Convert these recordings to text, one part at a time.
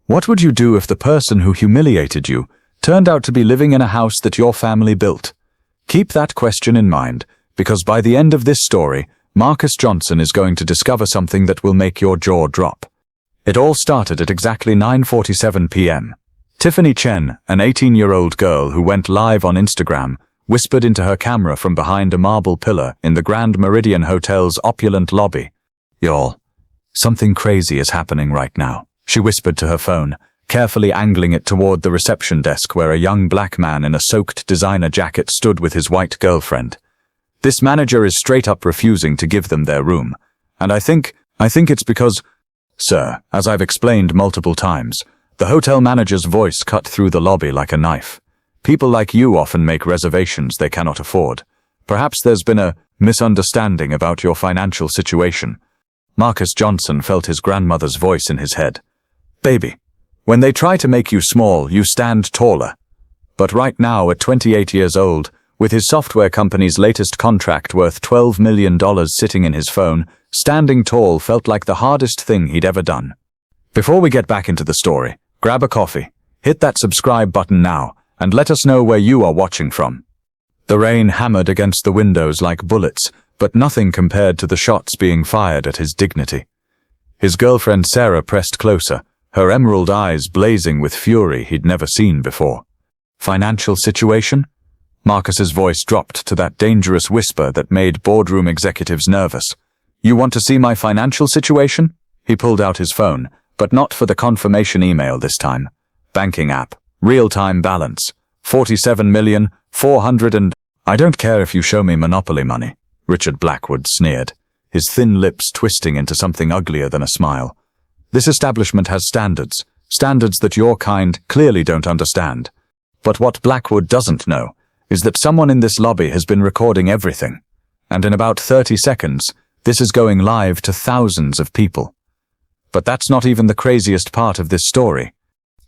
What would you do if the person who humiliated you turned out to be living in a house that your family built? Keep that question in mind, because by the end of this story, Marcus Johnson is going to discover something that will make your jaw drop. It all started at exactly 9:47 p.m. Tiffany Chen, an 18-year-old girl who went live on Instagram, whispered into her camera from behind a marble pillar in the Grand Meridian Hotel's opulent lobby. "Y'all, something crazy is happening right now," she whispered to her phone, carefully angling it toward the reception desk where a young black man in a soaked designer jacket stood with his white girlfriend. "This manager is straight up refusing to give them their room. And I think it's because, sir, as I've explained multiple times, the hotel manager's voice cut through the lobby like a knife. People like you often make reservations they cannot afford. Perhaps there's been a misunderstanding about your financial situation." Marcus Johnson felt his grandmother's voice in his head. "Baby, when they try to make you small, you stand taller." But right now, at 28 years old, with his software company's latest contract worth $12 million sitting in his phone, standing tall felt like the hardest thing he'd ever done. Before we get back into the story, grab a coffee, hit that subscribe button now, and let us know where you are watching from. The rain hammered against the windows like bullets, but nothing compared to the shots being fired at his dignity. His girlfriend Sarah pressed closer, her emerald eyes blazing with fury he'd never seen before. "Financial situation?" Marcus's voice dropped to that dangerous whisper that made boardroom executives nervous. "You want to see my financial situation?" He pulled out his phone, but not for the confirmation email this time. Banking app, real-time balance, 47,400,000 and... "I don't care if you show me Monopoly money," Richard Blackwood sneered, his thin lips twisting into something uglier than a smile. "This establishment has standards that your kind clearly don't understand. But what Blackwood doesn't know is that someone in this lobby has been recording everything, and in about 30 seconds, this is going live to thousands of people. But that's not even the craziest part of this story."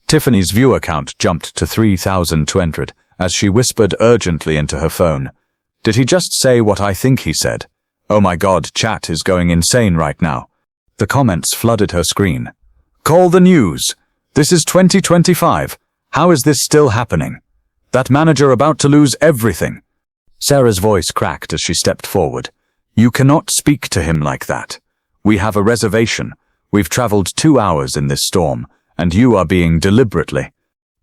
Tiffany's viewer count jumped to 3,200 as she whispered urgently into her phone. "Did he just say what I think he said? Oh my God, chat is going insane right now." The comments flooded her screen. "Call the news. This is 2025. How is this still happening? That manager about to lose everything." Sarah's voice cracked as she stepped forward. "You cannot speak to him like that. We have a reservation. We've traveled 2 hours in this storm, and you are being deliberately..."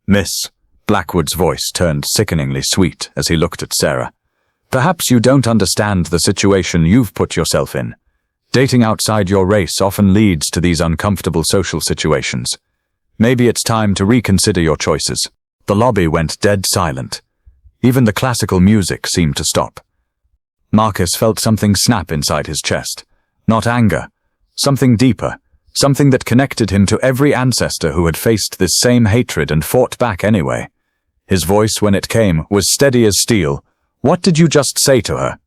"Miss," Blackwood's voice turned sickeningly sweet as he looked at Sarah. "Perhaps you don't understand the situation you've put yourself in. Dating outside your race often leads to these uncomfortable social situations. Maybe it's time to reconsider your choices." The lobby went dead silent. Even the classical music seemed to stop. Marcus felt something snap inside his chest. Not anger. Something deeper. Something that connected him to every ancestor who had faced this same hatred and fought back anyway. His voice, when it came, was steady as steel. "What did you just say to her?"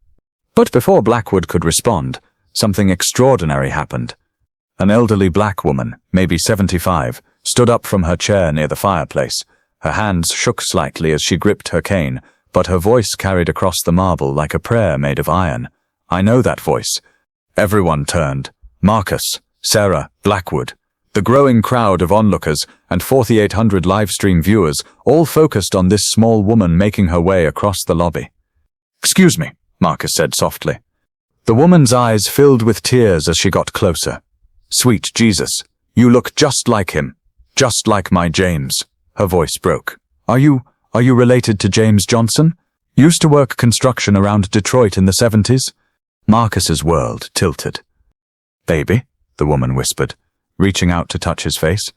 But before Blackwood could respond, something extraordinary happened. An elderly black woman, maybe 75, stood up from her chair near the fireplace. Her hands shook slightly as she gripped her cane, but her voice carried across the marble like a prayer made of iron. "I know that voice." Everyone turned. Marcus, Sarah, Blackwood. The growing crowd of onlookers and 4,800 livestream viewers all focused on this small woman making her way across the lobby. "Excuse me," Marcus said softly. The woman's eyes filled with tears as she got closer. "Sweet Jesus, you look just like him. Just like my James." Her voice broke. Are you related to James Johnson? Used to work construction around Detroit in the 70s? Marcus's world tilted. "Baby," the woman whispered, reaching out to touch his face.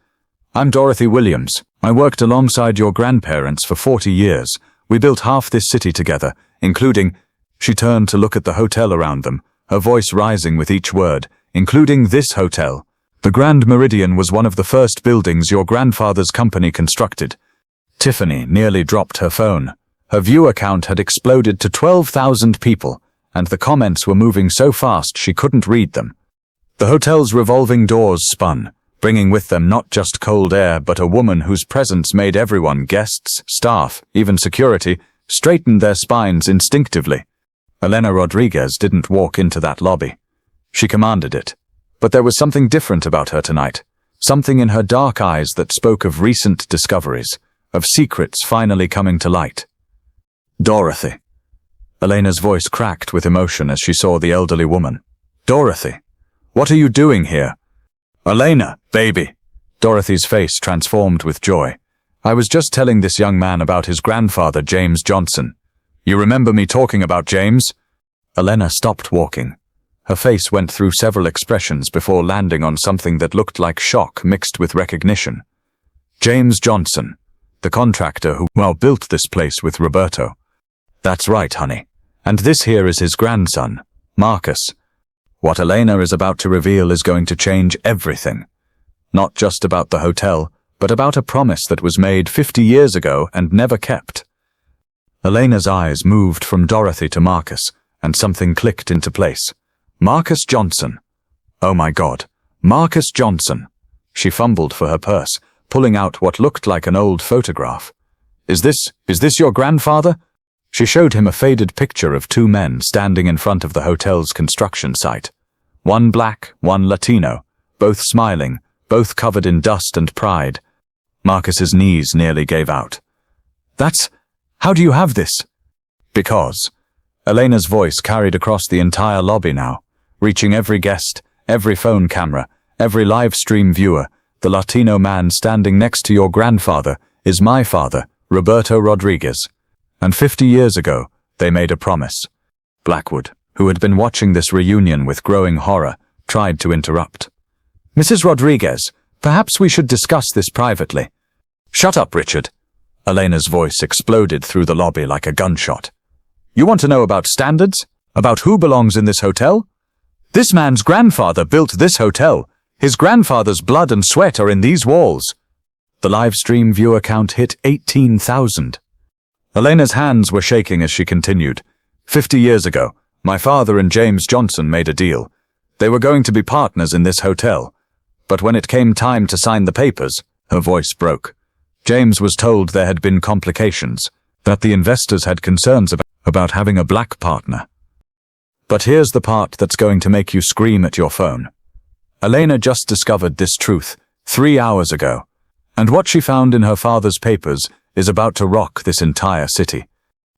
"I'm Dorothy Williams. I worked alongside your grandparents for 40 years. We built half this city together, including..." She turned to look at the hotel around them, her voice rising with each word, "including this hotel. The Grand Meridian was one of the first buildings your grandfather's company constructed." Tiffany nearly dropped her phone. Her viewer count had exploded to 12,000 people, and the comments were moving so fast she couldn't read them. The hotel's revolving doors spun, bringing with them not just cold air but a woman whose presence made everyone, guests, staff, even security, straighten their spines instinctively. Elena Rodriguez didn't walk into that lobby. She commanded it. But there was something different about her tonight. something in her dark eyes that spoke of recent discoveries, of secrets finally coming to light. Dorothy. Elena's voice cracked with emotion as she saw the elderly woman. Dorothy, what are you doing here? Elena, baby. Dorothy's face transformed with joy. I was just telling this young man about his grandfather, James Johnson. You remember me talking about James? Elena stopped walking. Her face went through several expressions before landing on something that looked like shock mixed with recognition. James Johnson, the contractor who built this place with Roberto. That's right, honey. And this here is his grandson, Marcus. What Elena is about to reveal is going to change everything. Not just about the hotel, but about a promise that was made 50 years ago and never kept. Elena's eyes moved from Dorothy to Marcus, and something clicked into place. Marcus Johnson. Oh my God, Marcus Johnson. She fumbled for her purse, pulling out what looked like an old photograph. Is this your grandfather? She showed him a faded picture of two men standing in front of the hotel's construction site. One black, one Latino, both smiling, both covered in dust and pride. Marcus's knees nearly gave out. How do you have this? Because. Elena's voice carried across the entire lobby now, reaching every guest, every phone camera, every live stream viewer. The Latino man standing next to your grandfather is my father, Roberto Rodriguez. And 50 years ago, they made a promise. Blackwood, who had been watching this reunion with growing horror, tried to interrupt. Mrs. Rodriguez, perhaps we should discuss this privately. Shut up, Richard. Elena's voice exploded through the lobby like a gunshot. You want to know about standards? About who belongs in this hotel? This man's grandfather built this hotel. His grandfather's blood and sweat are in these walls. The live stream viewer count hit 18,000. Elena's hands were shaking as she continued. 50 years ago, my father and James Johnson made a deal. They were going to be partners in this hotel. But when it came time to sign the papers, her voice broke. James was told there had been complications, that the investors had concerns about having a black partner. But here's the part that's going to make you scream at your phone. Elena just discovered this truth 3 hours ago, and what she found in her father's papers is about to rock this entire city.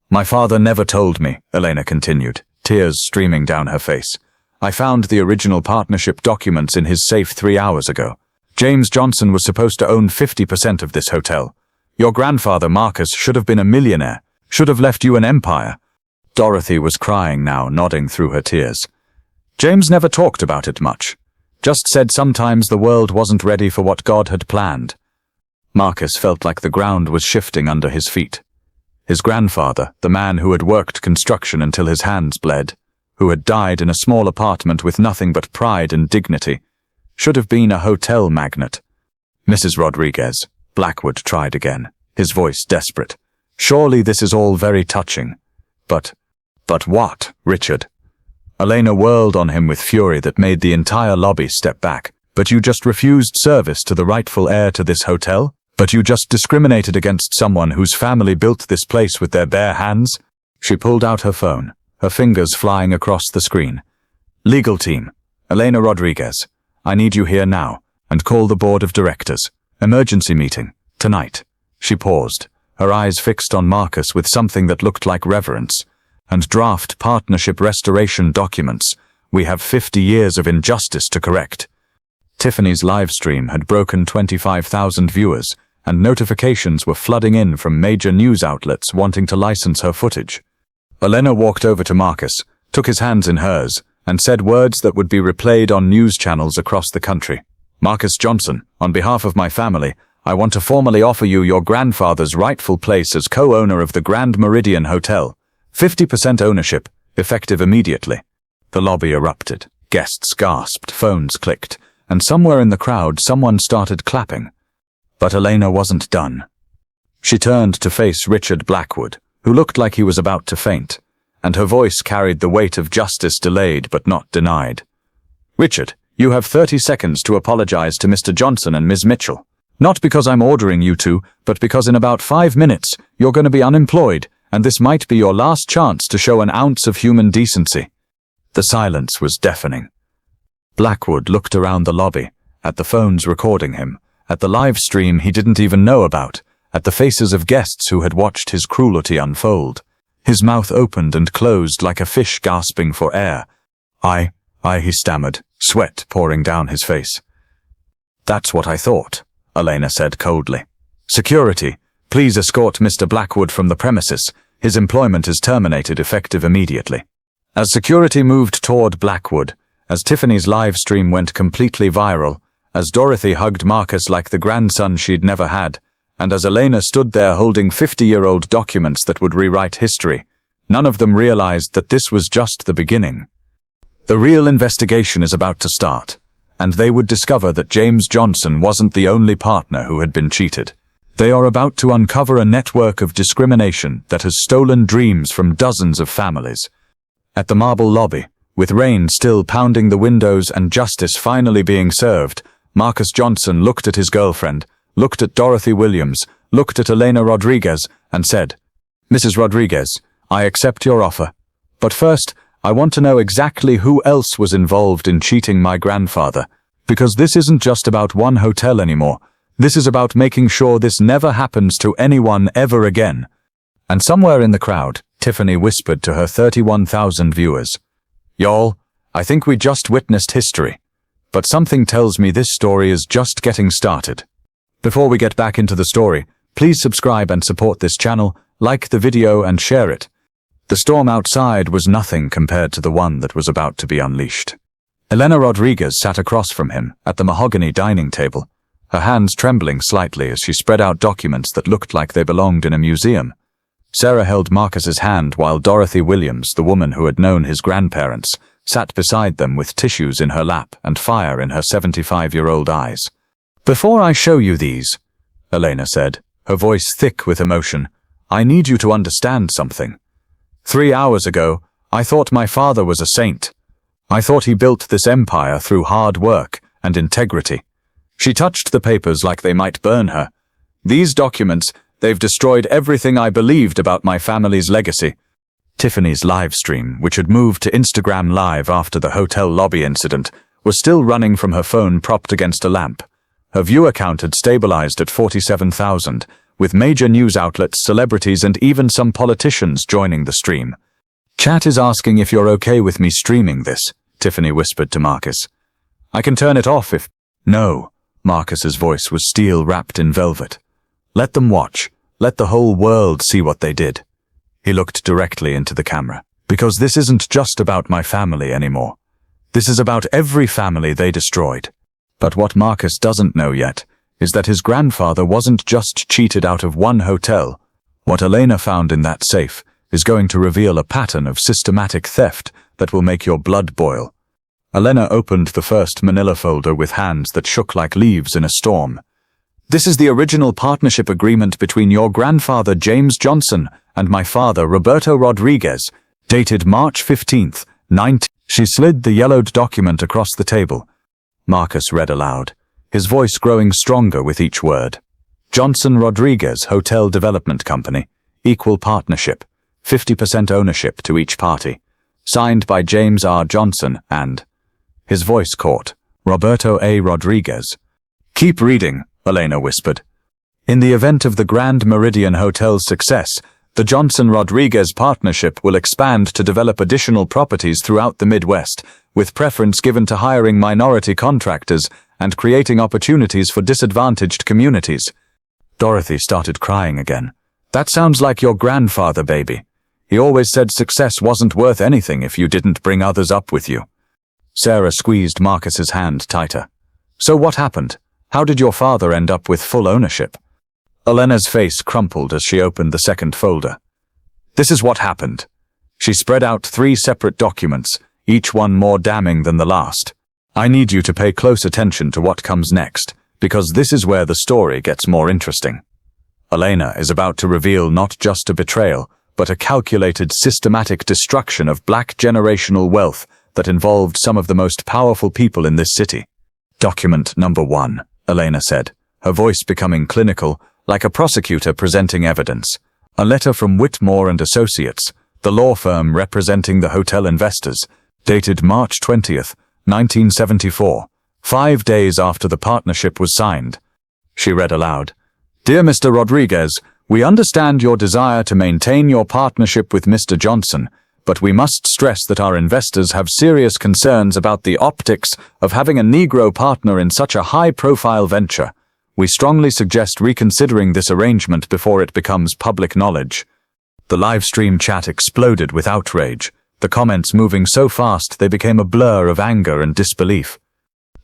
My father never told me, Elena continued, tears streaming down her face. I found the original partnership documents in his safe 3 hours ago. James Johnson was supposed to own 50% of this hotel. Your grandfather, Marcus, should have been a millionaire, should have left you an empire. Dorothy was crying now, nodding through her tears. James never talked about it much. Just said sometimes the world wasn't ready for what God had planned. Marcus felt like the ground was shifting under his feet. His grandfather, the man who had worked construction until his hands bled, who had died in a small apartment with nothing but pride and dignity, should have been a hotel magnate. Mrs. Rodriguez, Blackwood tried again, his voice desperate. Surely this is all very touching. But what, Richard? Elena whirled on him with fury that made the entire lobby step back. But you just refused service to the rightful heir to this hotel? But you just discriminated against someone whose family built this place with their bare hands? She pulled out her phone, her fingers flying across the screen. Legal team, Elena Rodriguez, I need you here now, and call the board of directors. Emergency meeting, tonight. She paused, her eyes fixed on Marcus with something that looked like reverence. And draft partnership restoration documents. We have 50 years of injustice to correct. Tiffany's live stream had broken 25,000 viewers, and notifications were flooding in from major news outlets wanting to license her footage. Elena walked over to Marcus, took his hands in hers, and said words that would be replayed on news channels across the country. Marcus Johnson, on behalf of my family, I want to formally offer you your grandfather's rightful place as co-owner of the Grand Meridian Hotel. 50% ownership, effective immediately. The lobby erupted. Guests gasped, phones clicked, and somewhere in the crowd someone started clapping. But Elena wasn't done. She turned to face Richard Blackwood, who looked like he was about to faint, and her voice carried the weight of justice delayed but not denied. Richard, you have 30 seconds to apologize to Mr. Johnson and Ms. Mitchell. Not because I'm ordering you to, but because in about 5 minutes you're going to be unemployed, and this might be your last chance to show an ounce of human decency. The silence was deafening. Blackwood looked around the lobby, at the phones recording him, at the live stream he didn't even know about, at the faces of guests who had watched his cruelty unfold. His mouth opened and closed like a fish gasping for air. I, he stammered, sweat pouring down his face. That's what I thought, Elena said coldly. Security, please escort Mr. Blackwood from the premises. His employment is terminated effective immediately. As security moved toward Blackwood, as Tiffany's live stream went completely viral, as Dorothy hugged Marcus like the grandson she'd never had, and as Elena stood there holding 50-year-old documents that would rewrite history, none of them realized that this was just the beginning. The real investigation is about to start, and they would discover that James Johnson wasn't the only partner who had been cheated. They are about to uncover a network of discrimination that has stolen dreams from dozens of families. At the marble lobby, with rain still pounding the windows and justice finally being served, Marcus Johnson looked at his girlfriend, looked at Dorothy Williams, looked at Elena Rodriguez, and said, "Mrs. Rodriguez, I accept your offer. But first, I want to know exactly who else was involved in cheating my grandfather, because this isn't just about one hotel anymore. This is about making sure this never happens to anyone ever again." And somewhere in the crowd, Tiffany whispered to her 31,000 viewers, "Y'all, I think we just witnessed history. But something tells me this story is just getting started." Before we get back into the story, please subscribe and support this channel, like the video and share it. The storm outside was nothing compared to the one that was about to be unleashed. Elena Rodriguez sat across from him at the mahogany dining table, her hands trembling slightly as she spread out documents that looked like they belonged in a museum. Sarah held Marcus's hand while Dorothy Williams, the woman who had known his grandparents, sat beside them with tissues in her lap and fire in her 75-year-old eyes. "Before I show you these," Elena said, her voice thick with emotion, "I need you to understand something. 3 hours ago, I thought my father was a saint. I thought he built this empire through hard work and integrity." She touched the papers like they might burn her. "These documents, they've destroyed everything I believed about my family's legacy." Tiffany's live stream, which had moved to Instagram Live after the hotel lobby incident, was still running from her phone propped against a lamp. Her viewer count had stabilized at 47,000, with major news outlets, celebrities, and even some politicians joining the stream. "Chat is asking if you're okay with me streaming this," Tiffany whispered to Marcus. "I can turn it off if—" "No," Marcus's voice was steel wrapped in velvet. "Let them watch. Let the whole world see what they did." He looked directly into the camera. "Because this isn't just about my family anymore. This is about every family they destroyed." But what Marcus doesn't know yet is that his grandfather wasn't just cheated out of one hotel. What Elena found in that safe is going to reveal a pattern of systematic theft that will make your blood boil. Elena opened the first manila folder with hands that shook like leaves in a storm. "This is the original partnership agreement between your grandfather James Johnson and my father Roberto Rodriguez, dated March 15th, 19... She slid the yellowed document across the table. Marcus read aloud, his voice growing stronger with each word. "Johnson Rodriguez Hotel Development Company, equal partnership, 50% ownership to each party. Signed by James R. Johnson and..." His voice caught, "Roberto A. Rodriguez." "Keep reading," Elena whispered. "In the event of the Grand Meridian Hotel's success, the Johnson-Rodriguez partnership will expand to develop additional properties throughout the Midwest, with preference given to hiring minority contractors and creating opportunities for disadvantaged communities." Dorothy started crying again. "That sounds like your grandfather, baby. He always said success wasn't worth anything if you didn't bring others up with you." Sarah squeezed Marcus's hand tighter. "So what happened? How did your father end up with full ownership?" Elena's face crumpled as she opened the second folder. "This is what happened." She spread out 3 separate documents, each one more damning than the last. "I need you to pay close attention to what comes next, because this is where the story gets more interesting." Elena is about to reveal not just a betrayal, but a calculated, systematic destruction of Black generational wealth that involved some of the most powerful people in this city. "Document number 1, Elena said, her voice becoming clinical, like a prosecutor presenting evidence. "A letter from Whitmore and Associates, the law firm representing the hotel investors, dated March 20th, 1974, 5 days after the partnership was signed. She read aloud, "Dear Mr. Rodriguez, we understand your desire to maintain your partnership with Mr. Johnson, but we must stress that our investors have serious concerns about the optics of having a Negro partner in such a high-profile venture. We strongly suggest reconsidering this arrangement before it becomes public knowledge." The live stream chat exploded with outrage, the comments moving so fast they became a blur of anger and disbelief.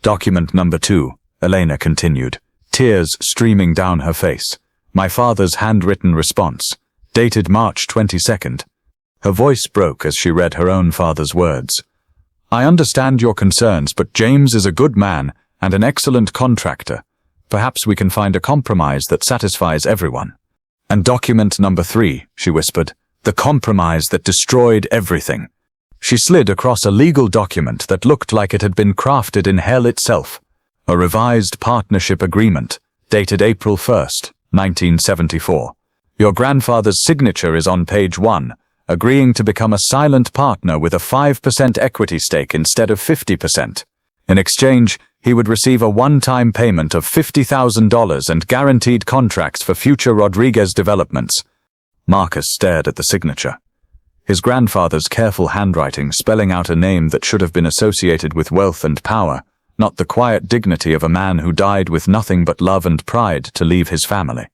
Document number 2, Elena continued, tears streaming down her face. My father's handwritten response, dated March 22nd. Her voice broke as she read her own father's words. "I understand your concerns, but James is a good man and an excellent contractor. Perhaps we can find a compromise that satisfies everyone." And document number 3, she whispered, the compromise that destroyed everything. She slid across a legal document that looked like it had been crafted in hell itself. A revised partnership agreement, dated April 1st, 1974. Your grandfather's signature is on page 1, agreeing to become a silent partner with a 5% equity stake instead of 50%. In exchange, he would receive a one-time payment of $50,000 and guaranteed contracts for future Rodriguez developments. Marcus stared at the signature. His grandfather's careful handwriting spelling out a name that should have been associated with wealth and power, not the quiet dignity of a man who died with nothing but love and pride to leave his family.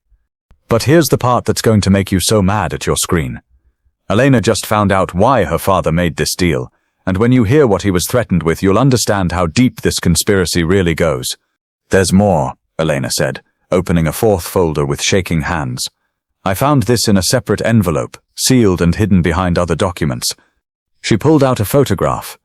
But here's the part that's going to make you so mad at your screen. Elena just found out why her father made this deal, and when you hear what he was threatened with, you'll understand how deep this conspiracy really goes. "There's more," Elena said, opening a 4th folder with shaking hands. "I found this in a separate envelope, sealed and hidden behind other documents." She pulled out a photograph.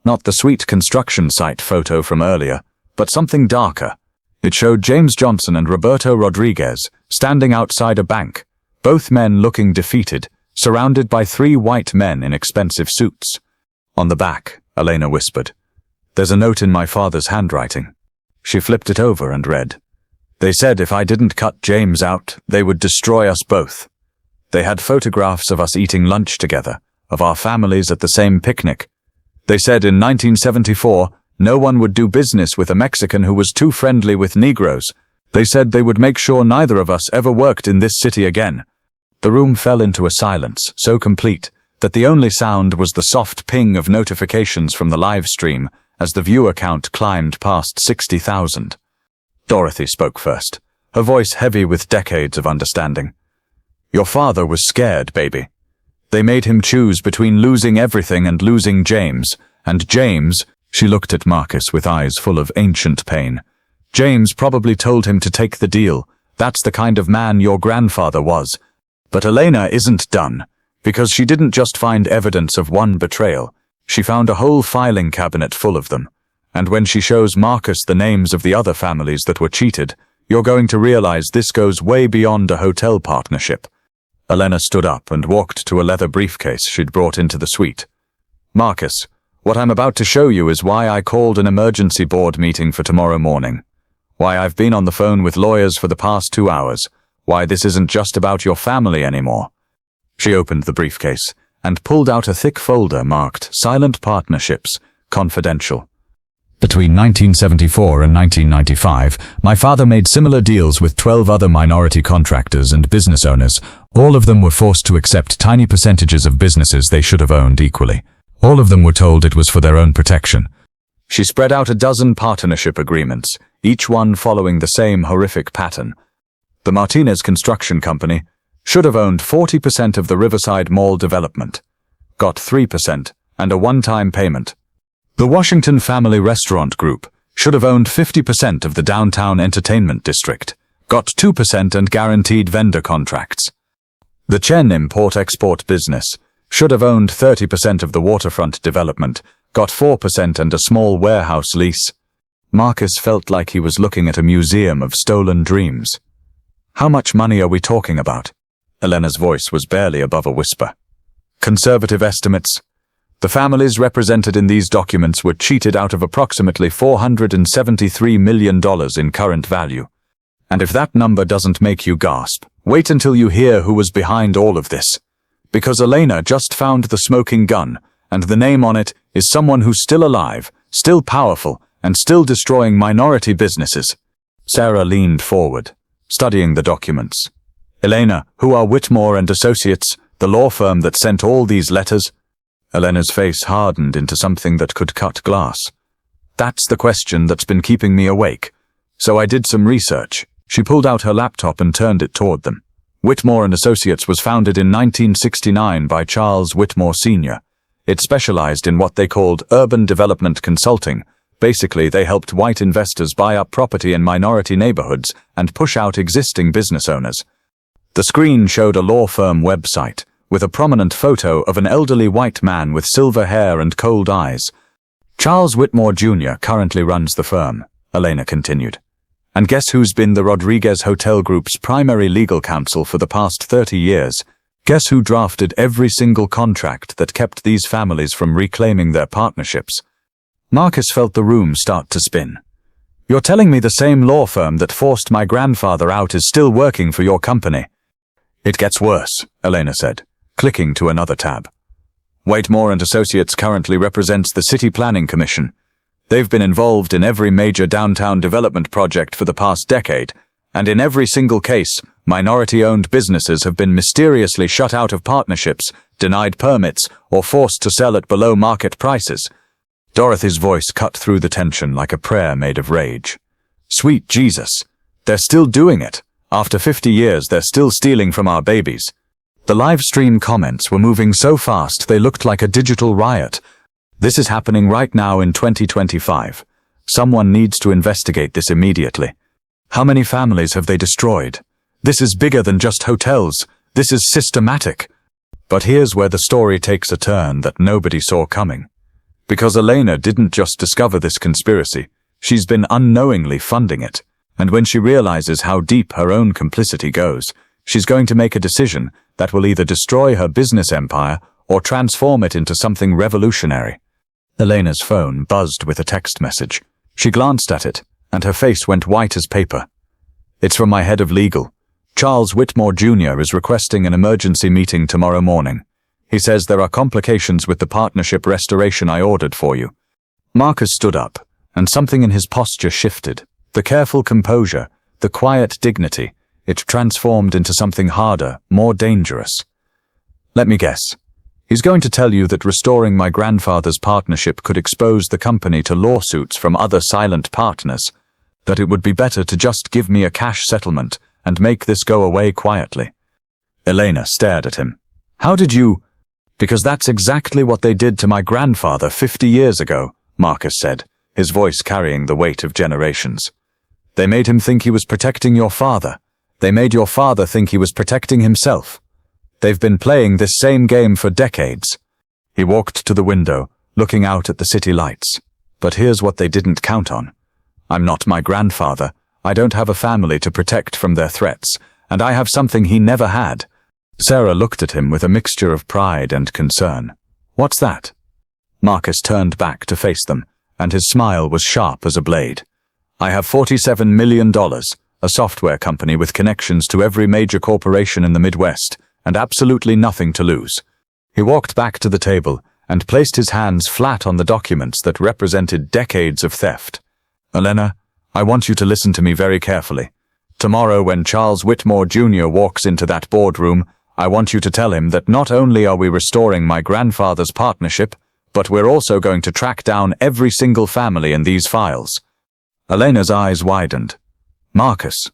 Not the sweet construction site photo from earlier, but something darker. It showed James Johnson and Roberto Rodriguez standing outside a bank, both men looking defeated, surrounded by 3 white men in expensive suits. On the back, Elena whispered, "There's a note in my father's handwriting." She flipped it over and read, "They said if I didn't cut James out, they would destroy us both. They had photographs of us eating lunch together, of our families at the same picnic. They said in 1974, no one would do business with a Mexican who was too friendly with Negroes. They said they would make sure neither of us ever worked in this city again." The room fell into a silence so complete that the only sound was the soft ping of notifications from the live stream as the viewer count climbed past 60,000. Dorothy spoke first, her voice heavy with decades of understanding. "Your father was scared, baby. They made him choose between losing everything and losing James, and James," she looked at Marcus with eyes full of ancient pain, "James probably told him to take the deal. That's the kind of man your grandfather was. But Elena isn't done, because she didn't just find evidence of one betrayal, she found a whole filing cabinet full of them. And when she shows Marcus the names of the other families that were cheated, you're going to realize this goes way beyond a hotel partnership." Elena stood up and walked to a leather briefcase she'd brought into the suite. "Marcus, what I'm about to show you is why I called an emergency board meeting for tomorrow morning. Why I've been on the phone with lawyers for the past 2 hours. Why this isn't just about your family anymore." She opened the briefcase and pulled out a thick folder marked Silent Partnerships, Confidential. "Between 1974 and 1995, my father made similar deals with 12 other minority contractors and business owners. All of them were forced to accept tiny percentages of businesses they should have owned equally. All of them were told it was for their own protection." She spread out a dozen partnership agreements, each one following the same horrific pattern. The Martinez Construction Company should have owned 40% of the Riverside Mall development, got 3% and a one-time payment. The Washington Family Restaurant Group should have owned 50% of the downtown entertainment district, got 2% and guaranteed vendor contracts. The Chen import-export business should have owned 30% of the waterfront development, got 4% and a small warehouse lease. Marcus felt like he was looking at a museum of stolen dreams. "How much money are we talking about?" Elena's voice was barely above a whisper. "Conservative estimates. The families represented in these documents were cheated out of approximately $473 million in current value. And if that number doesn't make you gasp, wait until you hear who was behind all of this. Because Elena just found the smoking gun, and the name on it is someone who's still alive, still powerful, and still destroying minority businesses. Sarah leaned forward, studying the documents. Elena, who are Whitmore and Associates, the law firm that sent all these letters? Elena's face hardened into something that could cut glass. That's the question that's been keeping me awake. So I did some research. She pulled out her laptop and turned it toward them. Whitmore and Associates was founded in 1969 by Charles Whitmore Sr. It specialized in what they called urban development consulting. Basically, they helped white investors buy up property in minority neighborhoods and push out existing business owners. The screen showed a law firm website, with a prominent photo of an elderly white man with silver hair and cold eyes. Charles Whitmore Jr. currently runs the firm, Elena continued. And guess who's been the Rodriguez Hotel Group's primary legal counsel for the past 30 years? Guess who drafted every single contract that kept these families from reclaiming their partnerships? Marcus felt the room start to spin. You're telling me the same law firm that forced my grandfather out is still working for your company? It gets worse, Elena said, clicking to another tab. Whitmore and Associates currently represents the City Planning Commission. They've been involved in every major downtown development project for the past decade, and in every single case, minority-owned businesses have been mysteriously shut out of partnerships, denied permits, or forced to sell at below-market prices. Dorothy's voice cut through the tension like a prayer made of rage. Sweet Jesus, they're still doing it. After 50 years, they're still stealing from our babies. The live stream comments were moving so fast they looked like a digital riot. This is happening right now in 2025. Someone needs to investigate this immediately. How many families have they destroyed? This is bigger than just hotels. This is systematic. But here's where the story takes a turn that nobody saw coming. Because Elena didn't just discover this conspiracy, she's been unknowingly funding it. And when she realizes how deep her own complicity goes, she's going to make a decision that will either destroy her business empire or transform it into something revolutionary. Elena's phone buzzed with a text message. She glanced at it, and her face went white as paper. It's from my head of legal. Charles Whitmore Jr. is requesting an emergency meeting tomorrow morning. He says there are complications with the partnership restoration I ordered for you. Marcus stood up, and something in his posture shifted. The careful composure, the quiet dignity, it transformed into something harder, more dangerous. Let me guess. He's going to tell you that restoring my grandfather's partnership could expose the company to lawsuits from other silent partners, that it would be better to just give me a cash settlement and make this go away quietly. Elena stared at him. How did you? Because that's exactly what they did to my grandfather 50 years ago, Marcus said, his voice carrying the weight of generations. They made him think he was protecting your father. They made your father think he was protecting himself. They've been playing this same game for decades. He walked to the window, looking out at the city lights. But here's what they didn't count on. I'm not my grandfather. I don't have a family to protect from their threats, and I have something he never had. Sarah looked at him with a mixture of pride and concern. What's that? Marcus turned back to face them, and his smile was sharp as a blade. I have $47 million, a software company with connections to every major corporation in the Midwest, and absolutely nothing to lose. He walked back to the table and placed his hands flat on the documents that represented decades of theft. Elena, I want you to listen to me very carefully. Tomorrow, when Charles Whitmore Jr. walks into that boardroom, I want you to tell him that not only are we restoring my grandfather's partnership, but we're also going to track down every single family in these files. Elena's eyes widened. Marcus,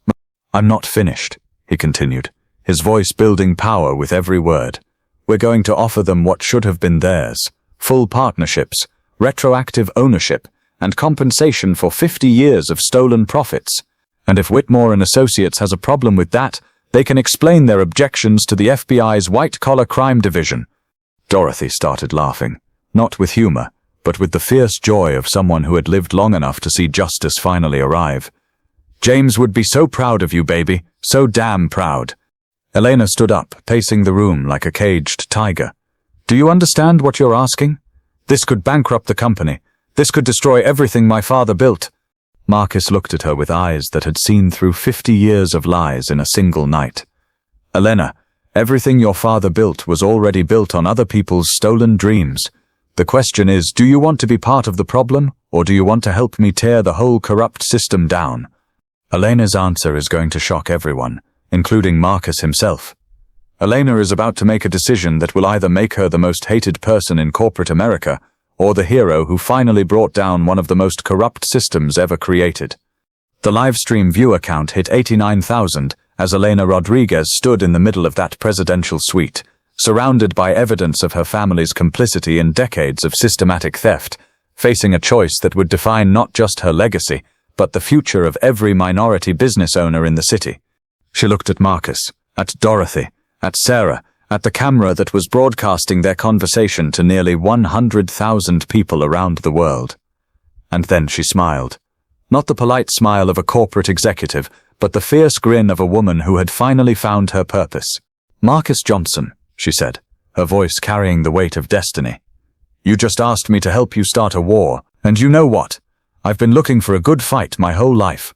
I'm not finished, he continued, his voice building power with every word. We're going to offer them what should have been theirs, full partnerships, retroactive ownership, and compensation for 50 years of stolen profits. And if Whitmore and Associates has a problem with that, they can explain their objections to the FBI's white-collar crime division. Dorothy started laughing, not with humor, but with the fierce joy of someone who had lived long enough to see justice finally arrive. James would be so proud of you, baby, so damn proud. Elena stood up, pacing the room like a caged tiger. Do you understand what you're asking? This could bankrupt the company. This could destroy everything my father built. Marcus looked at her with eyes that had seen through 50 years of lies in a single night. Elena, everything your father built was already built on other people's stolen dreams. The question is, do you want to be part of the problem, or do you want to help me tear the whole corrupt system down? Elena's answer is going to shock everyone, including Marcus himself. Elena is about to make a decision that will either make her the most hated person in corporate America, or the hero who finally brought down one of the most corrupt systems ever created. The livestream viewer count hit 89,000 as Elena Rodriguez stood in the middle of that presidential suite, surrounded by evidence of her family's complicity in decades of systematic theft, facing a choice that would define not just her legacy, but the future of every minority business owner in the city. She looked at Marcus, at Dorothy, at Sarah, at the camera that was broadcasting their conversation to nearly 100,000 people around the world. And then she smiled. Not the polite smile of a corporate executive, but the fierce grin of a woman who had finally found her purpose. "Marcus Johnson," she said, her voice carrying the weight of destiny. "You just asked me to help you start a war, and you know what? I've been looking for a good fight my whole life."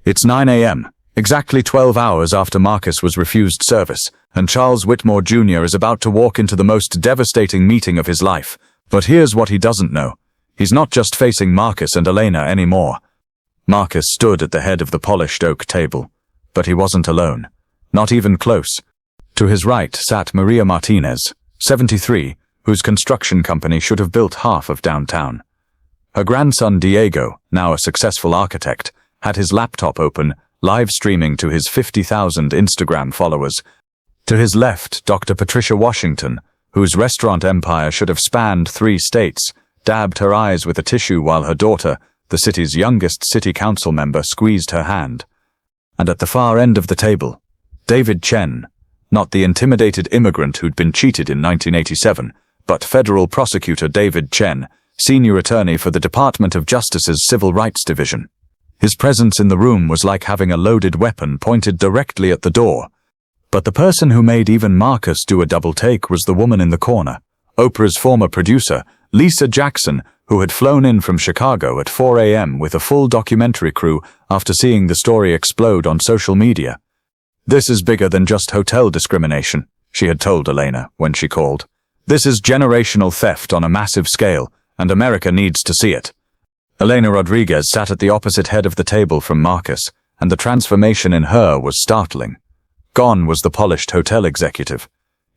It's 9 a.m., exactly 12 hours after Marcus was refused service, and Charles Whitmore Jr. is about to walk into the most devastating meeting of his life. But here's what he doesn't know. He's not just facing Marcus and Elena anymore. Marcus stood at the head of the polished oak table, but he wasn't alone. Not even close. To his right sat Maria Martinez, 73, whose construction company should have built half of downtown. Her grandson Diego, now a successful architect, had his laptop open, live streaming to his 50,000 Instagram followers. To his left, Dr. Patricia Washington, whose restaurant empire should have spanned 3 states, dabbed her eyes with a tissue while her daughter, the city's youngest city council member, squeezed her hand. And at the far end of the table, David Chen, not the intimidated immigrant who'd been cheated in 1987, but federal prosecutor David Chen, senior attorney for the Department of Justice's Civil Rights Division. His presence in the room was like having a loaded weapon pointed directly at the door. But the person who made even Marcus do a double take was the woman in the corner, Oprah's former producer, Lisa Jackson, who had flown in from Chicago at 4 a.m. with a full documentary crew after seeing the story explode on social media. "This is bigger than just hotel discrimination," she had told Elena when she called. "This is generational theft on a massive scale, and America needs to see it." Elena Rodriguez sat at the opposite head of the table from Marcus, and the transformation in her was startling. Gone was the polished hotel executive.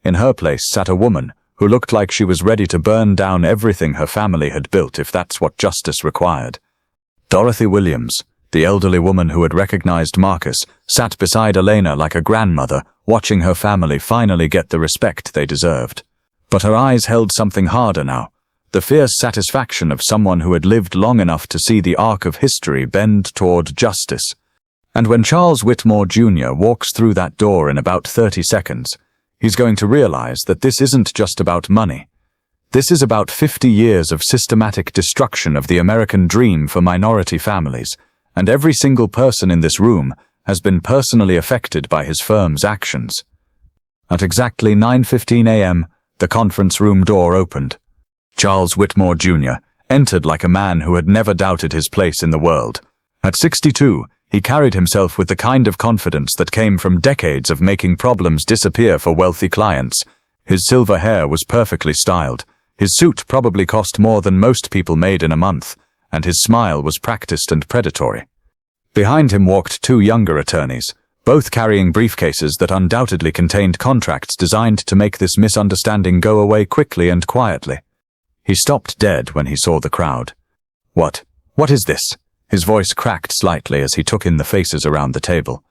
In her place sat a woman who looked like she was ready to burn down everything her family had built if that's what justice required. Dorothy Williams, the elderly woman who had recognized Marcus, sat beside Elena like a grandmother, watching her family finally get the respect they deserved. But her eyes held something harder now, the fierce satisfaction of someone who had lived long enough to see the arc of history bend toward justice. And when Charles Whitmore Jr. walks through that door in about 30 seconds, he's going to realize that this isn't just about money. This is about 50 years of systematic destruction of the American dream for minority families, and every single person in this room has been personally affected by his firm's actions. At exactly 9:15 a.m., the conference room door opened. Charles Whitmore Jr. entered like a man who had never doubted his place in the world. At 62, he carried himself with the kind of confidence that came from decades of making problems disappear for wealthy clients. His silver hair was perfectly styled. His suit probably cost more than most people made in a month, and his smile was practiced and predatory. Behind him walked 2 younger attorneys, both carrying briefcases that undoubtedly contained contracts designed to make this misunderstanding go away quickly and quietly. He stopped dead when he saw the crowd. What is this?" His voice cracked slightly as he took in the faces around the table.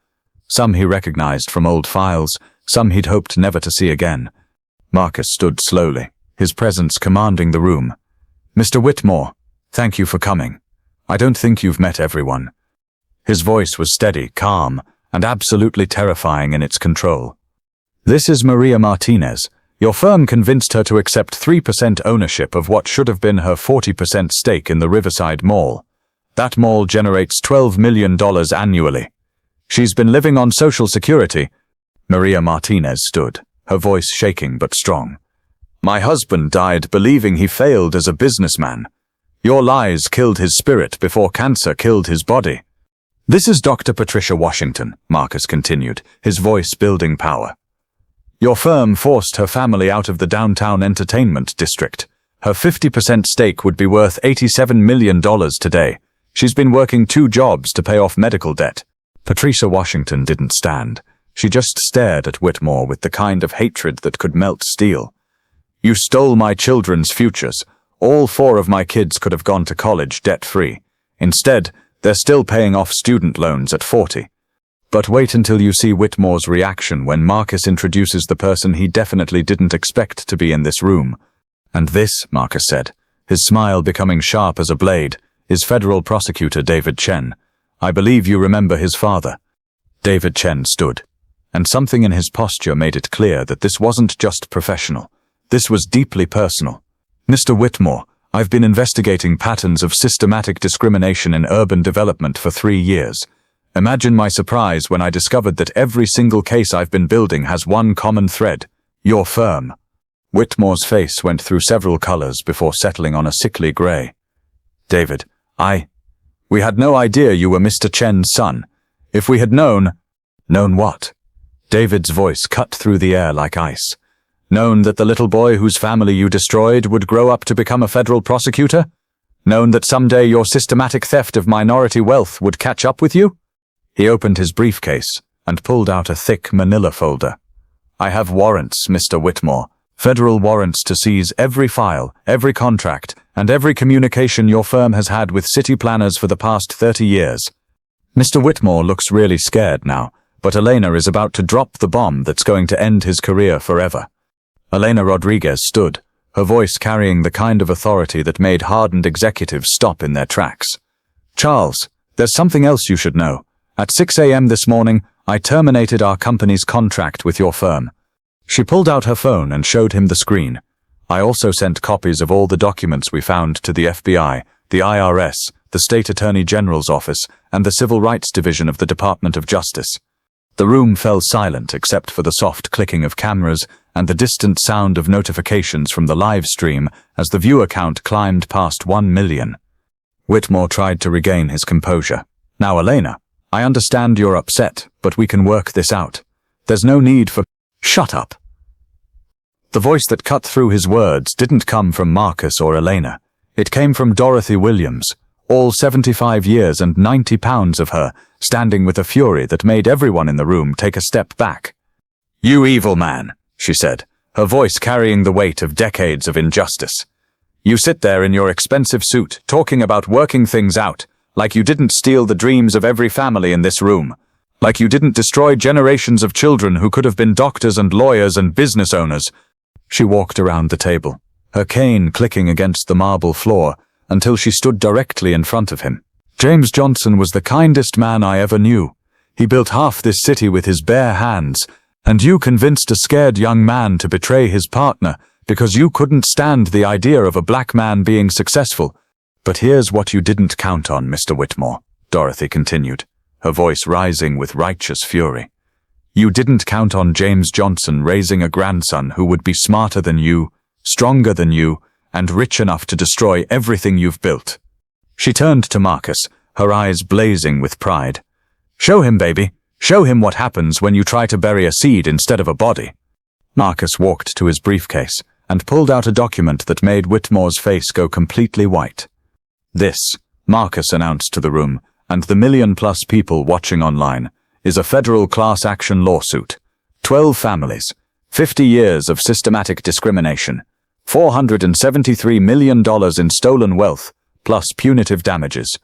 Some he recognized from old files, some he'd hoped never to see again. Marcus stood slowly, his presence commanding the room. "Mr. Whitmore, thank you for coming. I don't think you've met everyone." His voice was steady, calm, and absolutely terrifying in its control. "This is Maria Martinez. Your firm convinced her to accept 3% ownership of what should have been her 40% stake in the Riverside Mall. That mall generates $12 million annually. She's been living on Social Security." Maria Martinez stood, her voice shaking but strong. "My husband died believing he failed as a businessman. Your lies killed his spirit before cancer killed his body." "This is Dr. Patricia Washington," Marcus continued, his voice building power. "Your firm forced her family out of the downtown entertainment district. Her 50% stake would be worth $87 million today. She's been working 2 jobs to pay off medical debt. Patricia Washington didn't stand. She just stared at Whitmore with the kind of hatred that could melt steel. You stole my children's futures. All 4 of my kids could have gone to college debt-free. Instead, they're still paying off student loans at 40. But wait until you see Whitmore's reaction when Marcus introduces the person he definitely didn't expect to be in this room. And this, Marcus said, his smile becoming sharp as a blade, is federal prosecutor David Chen. I believe you remember his father. David Chen stood, and something in his posture made it clear that this wasn't just professional. This was deeply personal. Mr. Whitmore, I've been investigating patterns of systematic discrimination in urban development for 3 years. Imagine my surprise when I discovered that every single case I've been building has one common thread: your firm. Whitmore's face went through several colors before settling on a sickly gray. David, we had no idea you were Mr. Chen's son. If we had known— Known what? David's voice cut through the air like ice. Known that the little boy whose family you destroyed would grow up to become a federal prosecutor? Known that someday your systematic theft of minority wealth would catch up with you? He opened his briefcase and pulled out a thick manila folder. I have warrants, Mr. Whitmore. Federal warrants to seize every file, every contract, and every communication your firm has had with city planners for the past 30 years. Mr. Whitmore looks really scared now, but Elena is about to drop the bomb that's going to end his career forever. Elena Rodriguez stood, her voice carrying the kind of authority that made hardened executives stop in their tracks. Charles, there's something else you should know. At 6 a.m. this morning, I terminated our company's contract with your firm. She pulled out her phone and showed him the screen. I also sent copies of all the documents we found to the FBI, the IRS, the State Attorney General's office, and the Civil Rights Division of the Department of Justice. The room fell silent except for the soft clicking of cameras and the distant sound of notifications from the live stream as the viewer count climbed past 1 million. Whitmore tried to regain his composure. Now, Elena, I understand you're upset, but we can work this out. There's no need for— Shut up. The voice that cut through his words didn't come from Marcus or Elena. It came from Dorothy Williams, all 75 years and 90 pounds of her, standing with a fury that made everyone in the room take a step back. You evil man, she said, her voice carrying the weight of decades of injustice. You sit there in your expensive suit, talking about working things out, like you didn't steal the dreams of every family in this room. Like you didn't destroy generations of children who could have been doctors and lawyers and business owners. She walked around the table, her cane clicking against the marble floor, until she stood directly in front of him. James Johnson was the kindest man I ever knew. He built half this city with his bare hands, and you convinced a scared young man to betray his partner because you couldn't stand the idea of a black man being successful. But here's what you didn't count on, Mr. Whitmore, Dorothy continued, her voice rising with righteous fury. You didn't count on James Johnson raising a grandson who would be smarter than you, stronger than you, and rich enough to destroy everything you've built. She turned to Marcus, her eyes blazing with pride. Show him, baby. Show him what happens when you try to bury a seed instead of a body. Marcus walked to his briefcase and pulled out a document that made Whitmore's face go completely white. This, Marcus announced to the room, and the million-plus people watching online, is a federal class action lawsuit. 12 families, 50 years of systematic discrimination, $473 million in stolen wealth, plus punitive damages.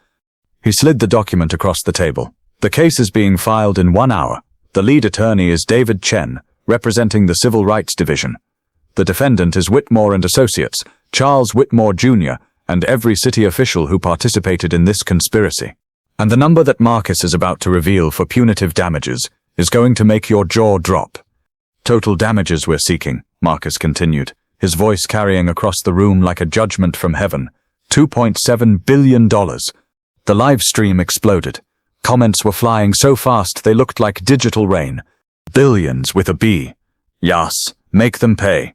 He slid the document across the table. The case is being filed in 1 hour. The lead attorney is David Chen, representing the Civil Rights Division. The defendant is Whitmore and Associates, Charles Whitmore Jr., and every city official who participated in this conspiracy. And the number that Marcus is about to reveal for punitive damages is going to make your jaw drop. Total damages we're seeking, Marcus continued, his voice carrying across the room like a judgment from heaven. $2.7 billion. The live stream exploded. Comments were flying so fast they looked like digital rain. Billions with a B. Yes, make them pay.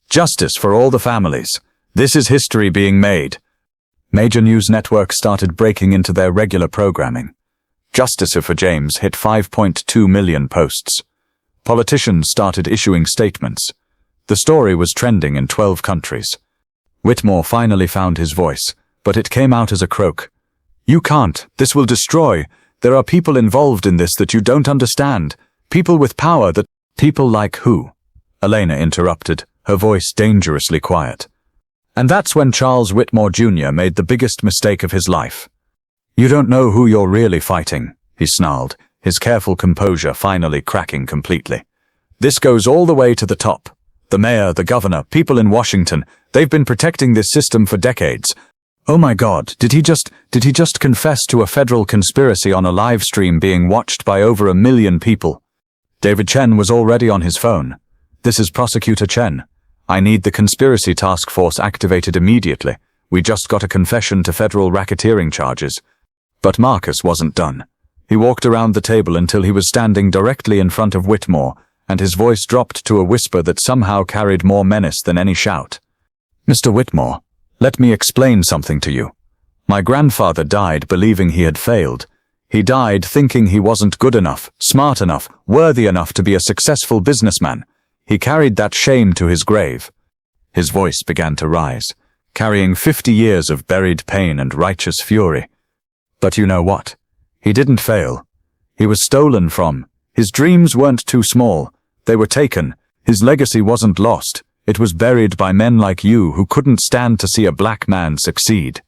Justice for all the families. This is history being made. Major news networks started breaking into their regular programming. Justice for James hit 5.2 million posts. Politicians started issuing statements. The story was trending in 12 countries. Whitmore finally found his voice, but it came out as a croak. "You can't. This will destroy. There are people involved in this that you don't understand. People with power that—" "People like who?" Elena interrupted, her voice dangerously quiet. And that's when Charles Whitmore Jr. made the biggest mistake of his life. "You don't know who you're really fighting," he snarled, his careful composure finally cracking completely. "This goes all the way to the top. The mayor, the governor, people in Washington, they've been protecting this system for decades. Oh my God, did he just confess to a federal conspiracy on a live stream being watched by over 1 million people?" David Chen was already on his phone. "This is Prosecutor Chen. I need the conspiracy task force activated immediately. We just got a confession to federal racketeering charges." But Marcus wasn't done. He walked around the table until he was standing directly in front of Whitmore, and his voice dropped to a whisper that somehow carried more menace than any shout. "Mr. Whitmore, let me explain something to you. My grandfather died believing he had failed. He died thinking he wasn't good enough, smart enough, worthy enough to be a successful businessman. He carried that shame to his grave." His voice began to rise, carrying 50 years of buried pain and righteous fury. "But you know what? He didn't fail. He was stolen from. His dreams weren't too small. They were taken. His legacy wasn't lost. It was buried by men like you who couldn't stand to see a black man succeed."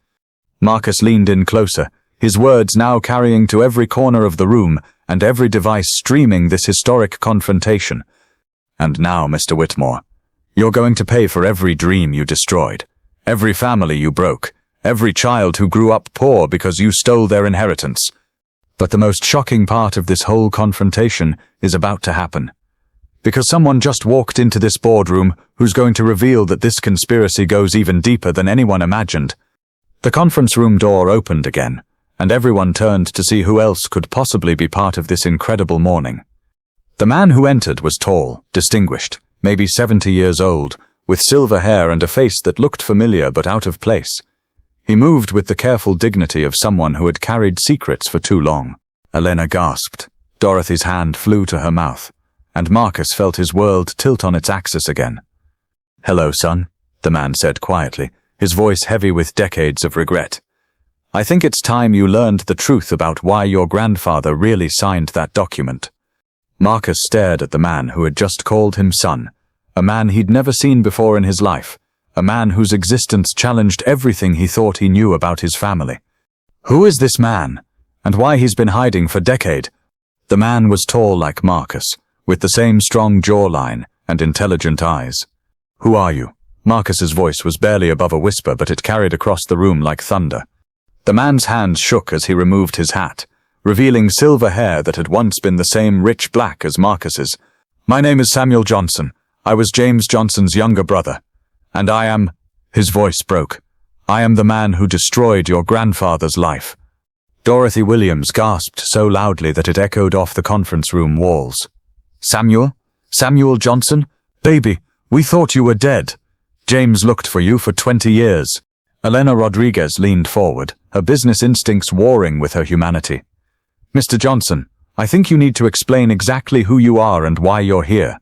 Marcus leaned in closer, his words now carrying to every corner of the room and every device streaming this historic confrontation. "And now, Mr. Whitmore, you're going to pay for every dream you destroyed, every family you broke, every child who grew up poor because you stole their inheritance. But the most shocking part of this whole confrontation is about to happen. Because someone just walked into this boardroom who's going to reveal that this conspiracy goes even deeper than anyone imagined." The conference room door opened again, and everyone turned to see who else could possibly be part of this incredible morning. The man who entered was tall, distinguished, maybe 70 years old, with silver hair and a face that looked familiar but out of place. He moved with the careful dignity of someone who had carried secrets for too long. Elena gasped. Dorothy's hand flew to her mouth, and Marcus felt his world tilt on its axis again. "Hello, son," the man said quietly, his voice heavy with decades of regret. "I think it's time you learned the truth about why your grandfather really signed that document." Marcus stared at the man who had just called him son, a man he'd never seen before in his life, a man whose existence challenged everything he thought he knew about his family. Who is this man? And why he's been hiding for decades? The man was tall like Marcus, with the same strong jawline and intelligent eyes. "Who are you?" Marcus's voice was barely above a whisper, but it carried across the room like thunder. The man's hands shook as he removed his hat, revealing silver hair that had once been the same rich black as Marcus's. "My name is Samuel Johnson. I was James Johnson's younger brother. And I am—" His voice broke. "I am the man who destroyed your grandfather's life." Dorothy Williams gasped so loudly that it echoed off the conference room walls. "Samuel? Samuel Johnson? Baby, we thought you were dead. James looked for you for 20 years. Elena Rodriguez leaned forward, her business instincts warring with her humanity. "Mr. Johnson, I think you need to explain exactly who you are and why you're here."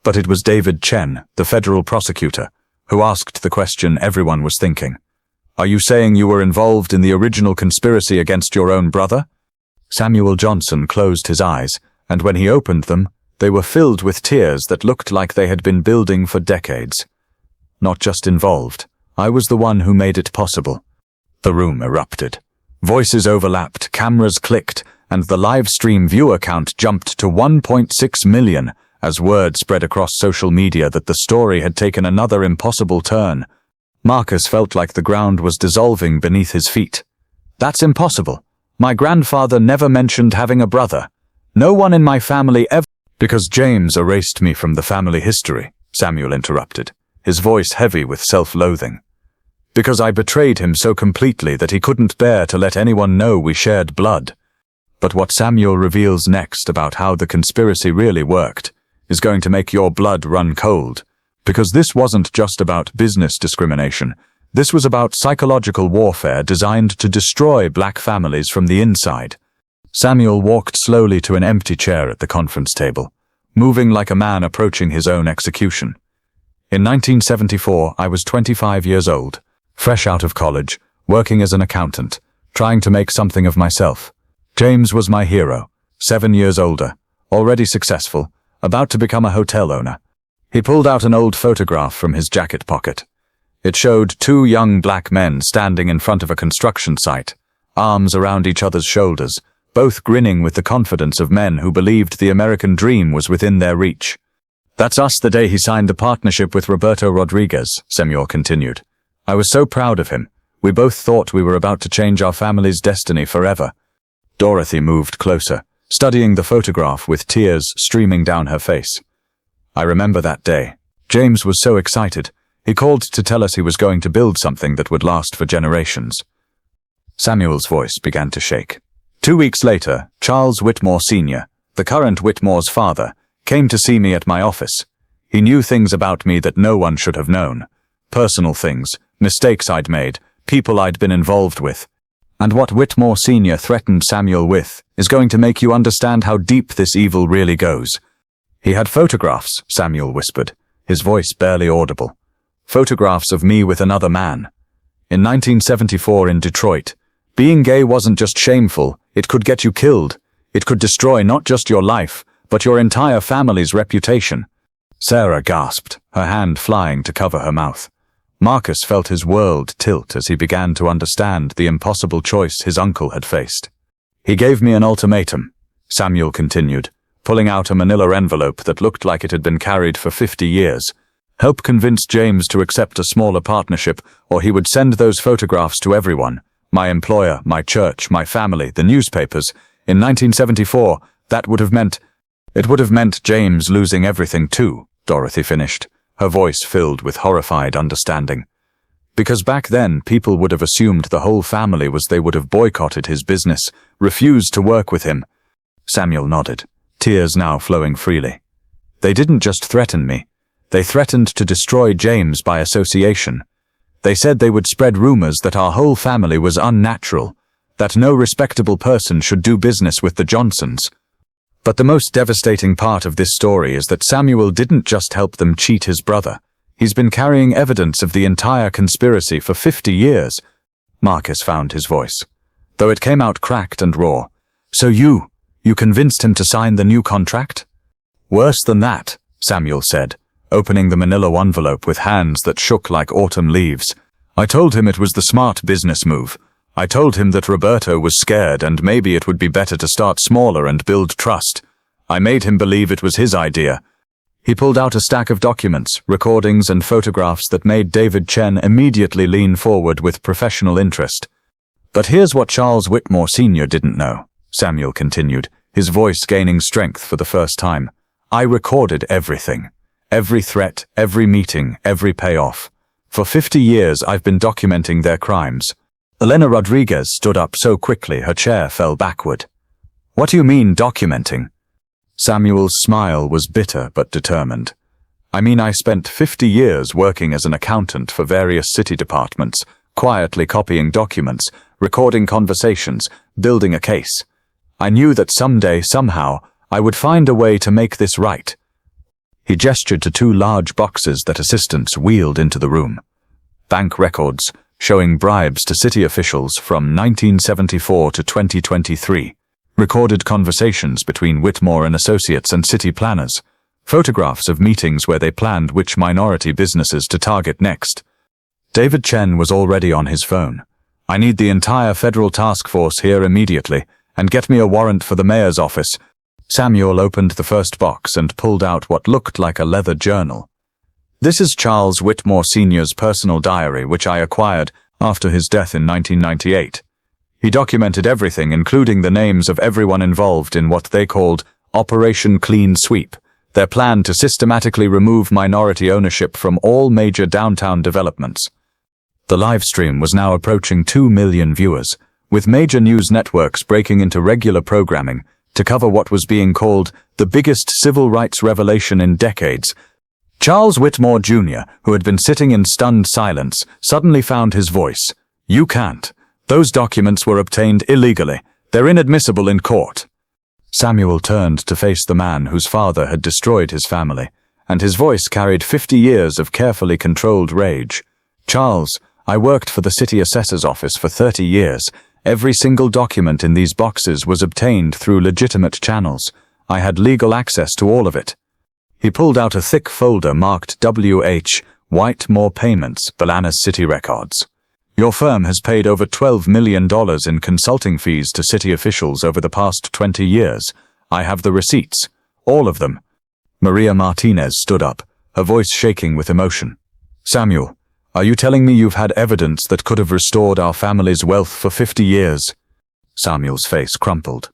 But it was David Chen, the federal prosecutor, who asked the question everyone was thinking. "Are you saying you were involved in the original conspiracy against your own brother?" Samuel Johnson closed his eyes, and when he opened them, they were filled with tears that looked like they had been building for decades. "Not just involved. I was the one who made it possible." The room erupted. Voices overlapped, cameras clicked, and the live stream viewer count jumped to 1.6 million as word spread across social media that the story had taken another impossible turn. Marcus felt like the ground was dissolving beneath his feet. "That's impossible. My grandfather never mentioned having a brother. No one in my family ever—" "Because James erased me from the family history," Samuel interrupted, his voice heavy with self-loathing. "Because I betrayed him so completely that he couldn't bear to let anyone know we shared blood." But what Samuel reveals next about how the conspiracy really worked is going to make your blood run cold, because this wasn't just about business discrimination. This was about psychological warfare designed to destroy black families from the inside. Samuel walked slowly to an empty chair at the conference table, moving like a man approaching his own execution. In 1974, I was 25 years old, fresh out of college, working as an accountant, trying to make something of myself. James was my hero, 7 years older, already successful, about to become a hotel owner. He pulled out an old photograph from his jacket pocket. It showed two young black men standing in front of a construction site, arms around each other's shoulders, both grinning with the confidence of men who believed the American dream was within their reach. "That's us the day he signed the partnership with Roberto Rodriguez," Samuel continued. "I was so proud of him. We both thought we were about to change our family's destiny forever." Dorothy moved closer, studying the photograph with tears streaming down her face. "I remember that day. James was so excited. He called to tell us he was going to build something that would last for generations." Samuel's voice began to shake. 2 weeks later, Charles Whitmore Sr., the current Whitmore's father, came to see me at my office. He knew things about me that no one should have known. Personal things, mistakes I'd made, people I'd been involved with. "And what Whitmore Sr. threatened Samuel with is going to make you understand how deep this evil really goes." "He had photographs," Samuel whispered, his voice barely audible. "Photographs of me with another man. In 1974 in Detroit, being gay wasn't just shameful, it could get you killed. It could destroy not just your life, but your entire family's reputation." Sarah gasped, her hand flying to cover her mouth. Marcus felt his world tilt as he began to understand the impossible choice his uncle had faced. "He gave me an ultimatum," Samuel continued, pulling out a manila envelope that looked like it had been carried for 50 years. "Help convince James to accept a smaller partnership, or he would send those photographs to everyone. My employer, my church, my family, the newspapers. In 1974, that would have meant... It would have meant James losing everything too," Dorothy finished, her voice filled with horrified understanding. "Because back then, people would have assumed the whole family was they would have boycotted his business, refused to work with him." Samuel nodded, tears now flowing freely. "They didn't just threaten me. They threatened to destroy James by association. They said they would spread rumors that our whole family was unnatural, that no respectable person should do business with the Johnsons. But the most devastating part of this story is that Samuel didn't just help them cheat his brother. He's been carrying evidence of the entire conspiracy for 50 years. Marcus found his voice, though it came out cracked and raw. "So you convinced him to sign the new contract?" "Worse than that," Samuel said, opening the manila envelope with hands that shook like autumn leaves. "I told him it was the smart business move. I told him that Roberto was scared and maybe it would be better to start smaller and build trust. I made him believe it was his idea." He pulled out a stack of documents, recordings and photographs that made David Chen immediately lean forward with professional interest. "But here's what Charles Whitmore Sr. didn't know," Samuel continued, his voice gaining strength for the first time. "I recorded everything. Every threat, every meeting, every payoff. For 50 years I've been documenting their crimes." Elena Rodriguez stood up so quickly her chair fell backward. "What do you mean, documenting?" Samuel's smile was bitter but determined. "I mean, I spent 50 years working as an accountant for various city departments, quietly copying documents, recording conversations, building a case. I knew that someday, somehow, I would find a way to make this right." He gestured to 2 large boxes that assistants wheeled into the room. Bank records, showing bribes to city officials from 1974 to 2023. Recorded conversations between Whitmore and Associates and city planners. Photographs of meetings where they planned which minority businesses to target next. David Chen was already on his phone. "I need the entire federal task force here immediately, and get me a warrant for the mayor's office." Samuel opened the first box and pulled out what looked like a leather journal. "This is Charles Whitmore Sr.'s personal diary, which I acquired after his death in 1998. He documented everything, including the names of everyone involved in what they called Operation Clean Sweep, their plan to systematically remove minority ownership from all major downtown developments." The live stream was now approaching 2 million viewers, with major news networks breaking into regular programming to cover what was being called the biggest civil rights revelation in decades. Charles Whitmore Jr., who had been sitting in stunned silence, suddenly found his voice. "You can't. Those documents were obtained illegally. They're inadmissible in court." Samuel turned to face the man whose father had destroyed his family, and his voice carried 50 years of carefully controlled rage. "Charles, I worked for the city assessor's office for 30 years. Every single document in these boxes was obtained through legitimate channels. I had legal access to all of it." He pulled out a thick folder marked W.H. Whitemore Payments, Balanas City Records. "Your firm has paid over $12 million in consulting fees to city officials over the past 20 years. I have the receipts. All of them." Maria Martinez stood up, her voice shaking with emotion. "Samuel, are you telling me you've had evidence that could have restored our family's wealth for 50 years? Samuel's face crumpled.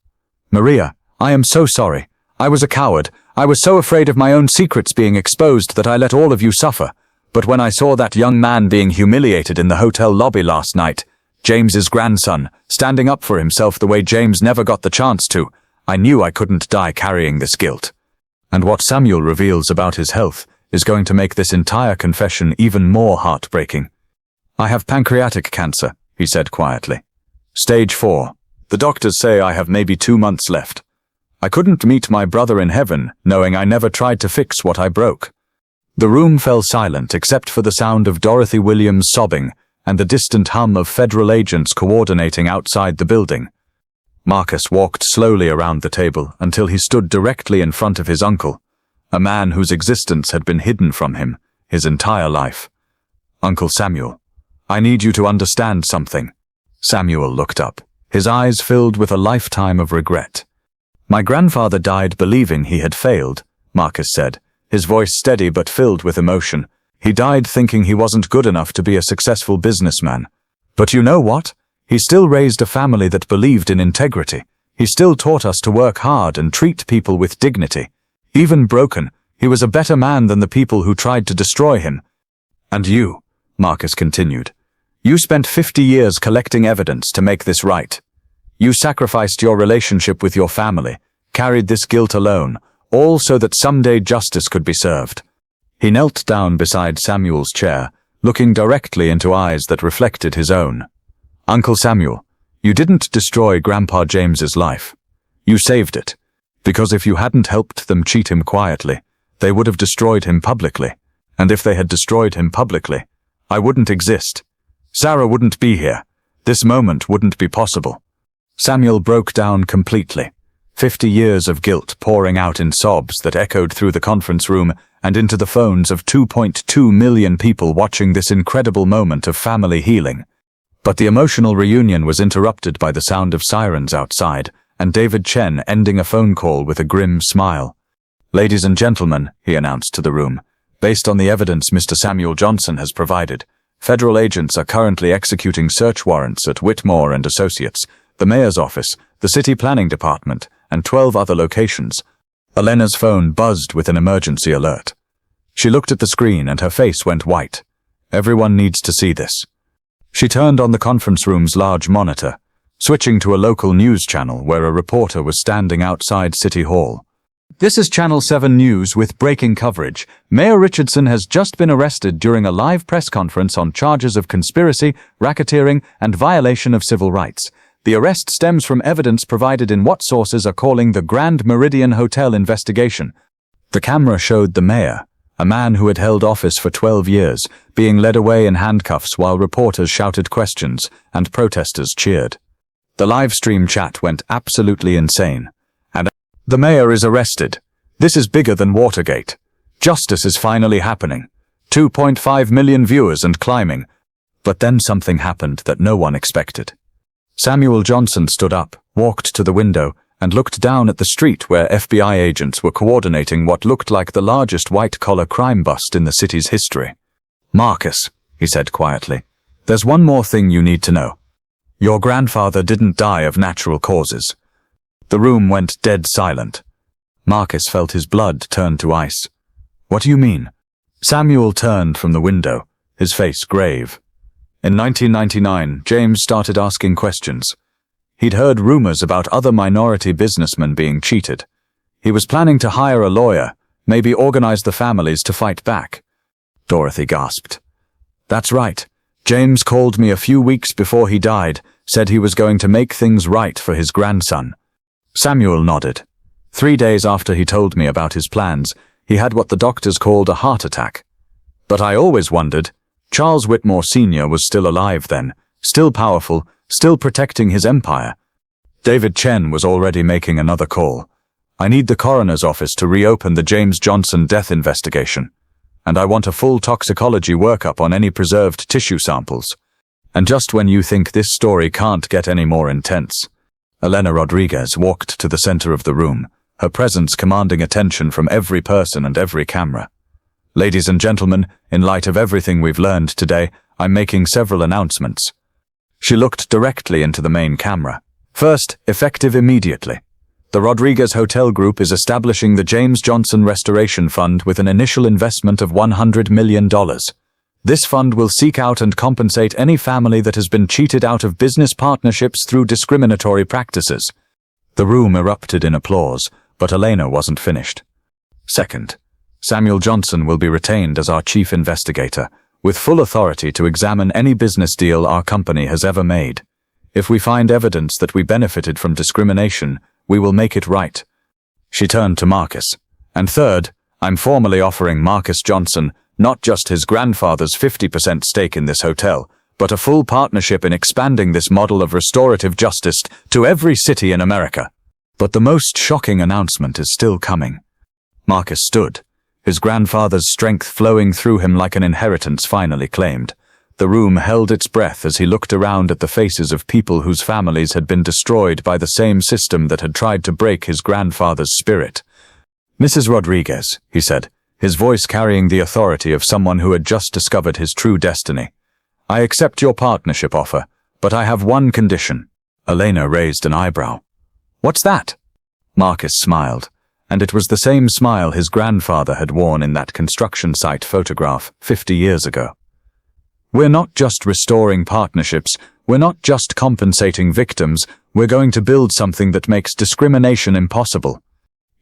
"Maria, I am so sorry. I was a coward. I was so afraid of my own secrets being exposed that I let all of you suffer. But when I saw that young man being humiliated in the hotel lobby last night, James's grandson, standing up for himself the way James never got the chance to, I knew I couldn't die carrying this guilt. And what Samuel reveals about his health is going to make this entire confession even more heartbreaking. I have pancreatic cancer," he said quietly. "Stage 4. The doctors say I have maybe 2 months left. I couldn't meet my brother in heaven knowing I never tried to fix what I broke." The room fell silent except for the sound of Dorothy Williams sobbing and the distant hum of federal agents coordinating outside the building. Marcus walked slowly around the table until he stood directly in front of his uncle, a man whose existence had been hidden from him his entire life. "Uncle Samuel, I need you to understand something." Samuel looked up, his eyes filled with a lifetime of regret. "My grandfather died believing he had failed," Marcus said, his voice steady but filled with emotion. "He died thinking he wasn't good enough to be a successful businessman. But you know what? He still raised a family that believed in integrity. He still taught us to work hard and treat people with dignity. Even broken, he was a better man than the people who tried to destroy him. And you," Marcus continued, "you spent 50 years collecting evidence to make this right. You sacrificed your relationship with your family, carried this guilt alone, all so that someday justice could be served." He knelt down beside Samuel's chair, looking directly into eyes that reflected his own. "Uncle Samuel, you didn't destroy Grandpa James's life. You saved it. Because if you hadn't helped them cheat him quietly, they would have destroyed him publicly. And if they had destroyed him publicly, I wouldn't exist. Sarah wouldn't be here. This moment wouldn't be possible." Samuel broke down completely, 50 years of guilt pouring out in sobs that echoed through the conference room and into the phones of 2.2 million people watching this incredible moment of family healing. But the emotional reunion was interrupted by the sound of sirens outside, and David Chen ending a phone call with a grim smile. "Ladies and gentlemen," he announced to the room, "based on the evidence Mr. Samuel Johnson has provided, federal agents are currently executing search warrants at Whitmore and Associates, the mayor's office, the city planning department, and 12 other locations." Elena's phone buzzed with an emergency alert. She looked at the screen and her face went white. "Everyone needs to see this." She turned on the conference room's large monitor, switching to a local news channel where a reporter was standing outside City Hall. "This is Channel 7 News with breaking coverage. Mayor Richardson has just been arrested during a live press conference on charges of conspiracy, racketeering, and violation of civil rights. The arrest stems from evidence provided in what sources are calling the Grand Meridian Hotel investigation." The camera showed the mayor, a man who had held office for 12 years, being led away in handcuffs while reporters shouted questions and protesters cheered. The live stream chat went absolutely insane. And "The mayor is arrested. This is bigger than Watergate. Justice is finally happening. 2.5 million viewers and climbing." But then something happened that no one expected. Samuel Johnson stood up, walked to the window, and looked down at the street where FBI agents were coordinating what looked like the largest white-collar crime bust in the city's history. "Marcus," he said quietly, "there's one more thing you need to know. Your grandfather didn't die of natural causes." The room went dead silent. Marcus felt his blood turn to ice. "What do you mean?" Samuel turned from the window, his face grave. In 1999, James started asking questions. He'd heard rumors about other minority businessmen being cheated. He was planning to hire a lawyer, maybe organize the families to fight back. Dorothy gasped. "That's right. James called me a few weeks before he died, said he was going to make things right for his grandson." Samuel nodded. 3 days after he told me about his plans, He had what the doctors called a heart attack. But I always wondered, Charles Whitmore Sr. was still alive then, still powerful, still protecting his empire. David Chen was already making another call. I need the coroner's office to reopen the James Johnson death investigation. And I want a full toxicology workup on any preserved tissue samples. And just when you think this story can't get any more intense, Elena Rodriguez walked to the center of the room, her presence commanding attention from every person and every camera. Ladies and gentlemen, in light of everything we've learned today, I'm making several announcements. She looked directly into the main camera. First, effective immediately. The Rodriguez Hotel Group is establishing the James Johnson Restoration Fund with an initial investment of $100 million. This fund will seek out and compensate any family that has been cheated out of business partnerships through discriminatory practices. The room erupted in applause, but Elena wasn't finished. Second, Samuel Johnson will be retained as our chief investigator, with full authority to examine any business deal our company has ever made. If we find evidence that we benefited from discrimination, we will make it right. She turned to Marcus. And third, I'm formally offering Marcus Johnson not just his grandfather's 50% stake in this hotel, but a full partnership in expanding this model of restorative justice to every city in America. But the most shocking announcement is still coming. Marcus stood, his grandfather's strength flowing through him like an inheritance finally claimed. The room held its breath as he looked around at the faces of people whose families had been destroyed by the same system that had tried to break his grandfather's spirit. Mrs. Rodriguez, he said, his voice carrying the authority of someone who had just discovered his true destiny. I accept your partnership offer, but I have one condition. Elena raised an eyebrow. What's that? Marcus smiled, and it was the same smile his grandfather had worn in that construction site photograph 50 years ago. We're not just restoring partnerships, we're not just compensating victims, we're going to build something that makes discrimination impossible.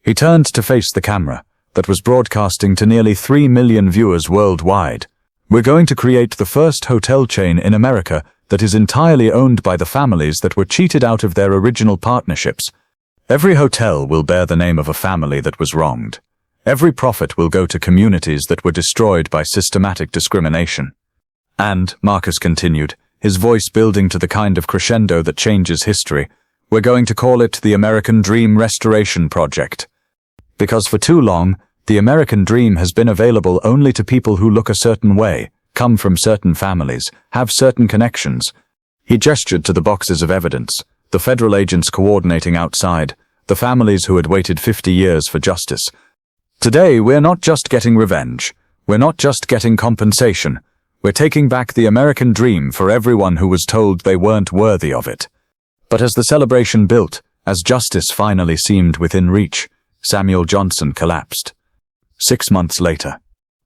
He turned to face the camera, that was broadcasting to nearly 3 million viewers worldwide. We're going to create the first hotel chain in America that is entirely owned by the families that were cheated out of their original partnerships. Every hotel will bear the name of a family that was wronged. Every profit will go to communities that were destroyed by systematic discrimination. And, Marcus continued, his voice building to the kind of crescendo that changes history, we're going to call it the American Dream Restoration Project. Because for too long, the American dream has been available only to people who look a certain way, come from certain families, have certain connections. He gestured to the boxes of evidence, the federal agents coordinating outside, the families who had waited 50 years for justice. Today, we're not just getting revenge. We're not just getting compensation. We're taking back the American dream for everyone who was told they weren't worthy of it. But as the celebration built, as justice finally seemed within reach, Samuel Johnson collapsed. 6 months later,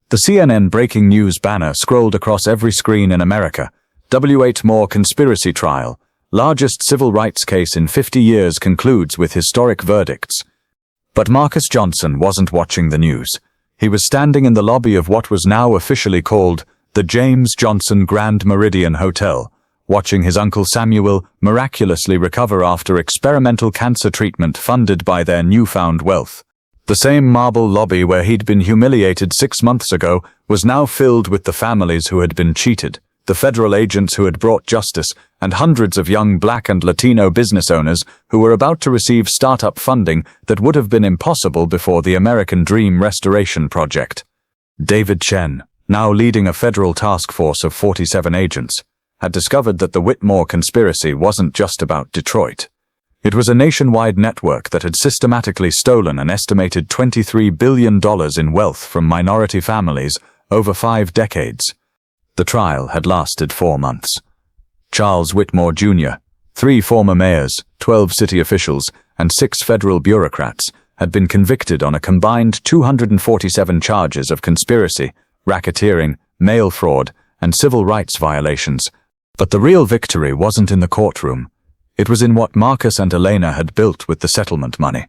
the CNN breaking news banner scrolled across every screen in America. W.H. Moore conspiracy trial, largest civil rights case in 50 years concludes with historic verdicts. But Marcus Johnson wasn't watching the news. He was standing in the lobby of what was now officially called the James Johnson Grand Meridian Hotel, watching his uncle Samuel miraculously recover after experimental cancer treatment funded by their newfound wealth. The same marble lobby where he'd been humiliated 6 months ago was now filled with the families who had been cheated, the federal agents who had brought justice, and hundreds of young Black and Latino business owners who were about to receive startup funding that would have been impossible before the American Dream Restoration Project. David Chen, now leading a federal task force of 47 agents, had discovered that the Whitmore conspiracy wasn't just about Detroit. It was a nationwide network that had systematically stolen an estimated $23 billion in wealth from minority families over 5 decades. The trial had lasted 4 months. Charles Whitmore Jr., 3 former mayors, 12 city officials, and 6 federal bureaucrats had been convicted on a combined 247 charges of conspiracy, racketeering, mail fraud, and civil rights violations. But the real victory wasn't in the courtroom. It was in what Marcus and Elena had built with the settlement money.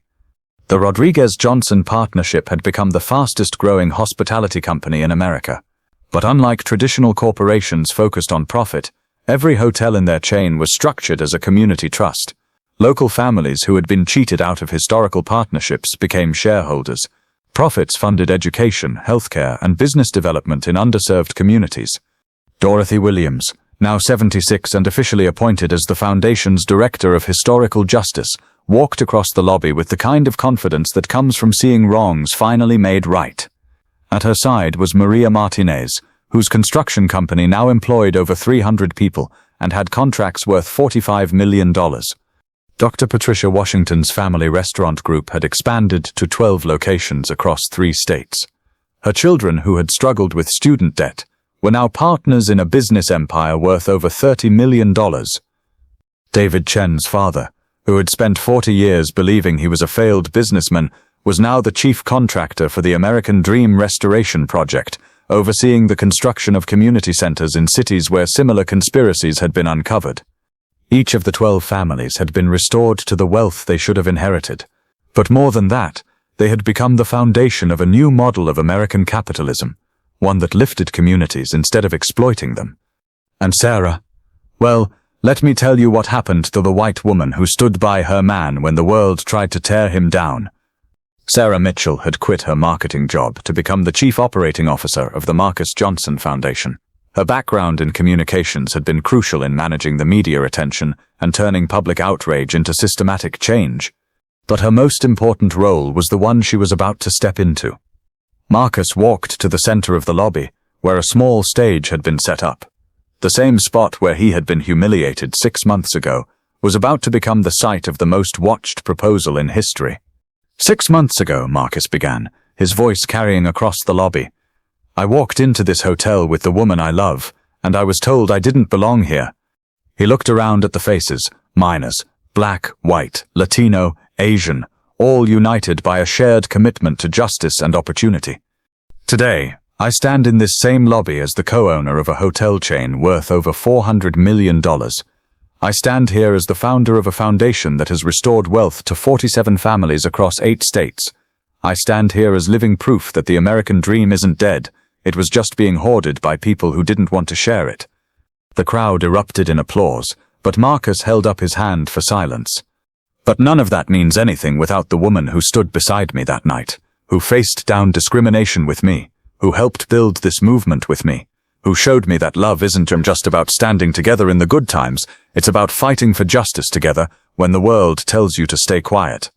The Rodriguez-Johnson partnership had become the fastest-growing hospitality company in America. But unlike traditional corporations focused on profit, every hotel in their chain was structured as a community trust. Local families who had been cheated out of historical partnerships became shareholders. Profits funded education, healthcare, and business development in underserved communities. Dorothy Williams, now 76 and officially appointed as the Foundation's Director of Historical Justice, walked across the lobby with the kind of confidence that comes from seeing wrongs finally made right. At her side was Maria Martinez, whose construction company now employed over 300 people and had contracts worth $45 million. Dr. Patricia Washington's family restaurant group had expanded to 12 locations across 3 states. Her children, who had struggled with student debt, were now partners in a business empire worth over $30 million. David Chen's father, who had spent 40 years believing he was a failed businessman, was now the chief contractor for the American Dream Restoration Project, overseeing the construction of community centers in cities where similar conspiracies had been uncovered. Each of the 12 families had been restored to the wealth they should have inherited. But more than that, they had become the foundation of a new model of American capitalism, one that lifted communities instead of exploiting them. And Sarah? Well, let me tell you what happened to the white woman who stood by her man when the world tried to tear him down. Sarah Mitchell had quit her marketing job to become the chief operating officer of the Marcus Johnson Foundation. Her background in communications had been crucial in managing the media attention and turning public outrage into systematic change. But her most important role was the one she was about to step into. Marcus walked to the center of the lobby, where a small stage had been set up. The same spot where he had been humiliated 6 months ago was about to become the site of the most watched proposal in history. 6 months ago, Marcus began, his voice carrying across the lobby. I walked into this hotel with the woman I love, and I was told I didn't belong here. He looked around at the faces, minors, black, white, Latino, Asian, all united by a shared commitment to justice and opportunity. Today, I stand in this same lobby as the co-owner of a hotel chain worth over $400 million. I stand here as the founder of a foundation that has restored wealth to 47 families across 8 states. I stand here as living proof that the American dream isn't dead. It was just being hoarded by people who didn't want to share it. The crowd erupted in applause, but Marcus held up his hand for silence. But none of that means anything without the woman who stood beside me that night, who faced down discrimination with me, who helped build this movement with me, who showed me that love isn't just about standing together in the good times, it's about fighting for justice together when the world tells you to stay quiet.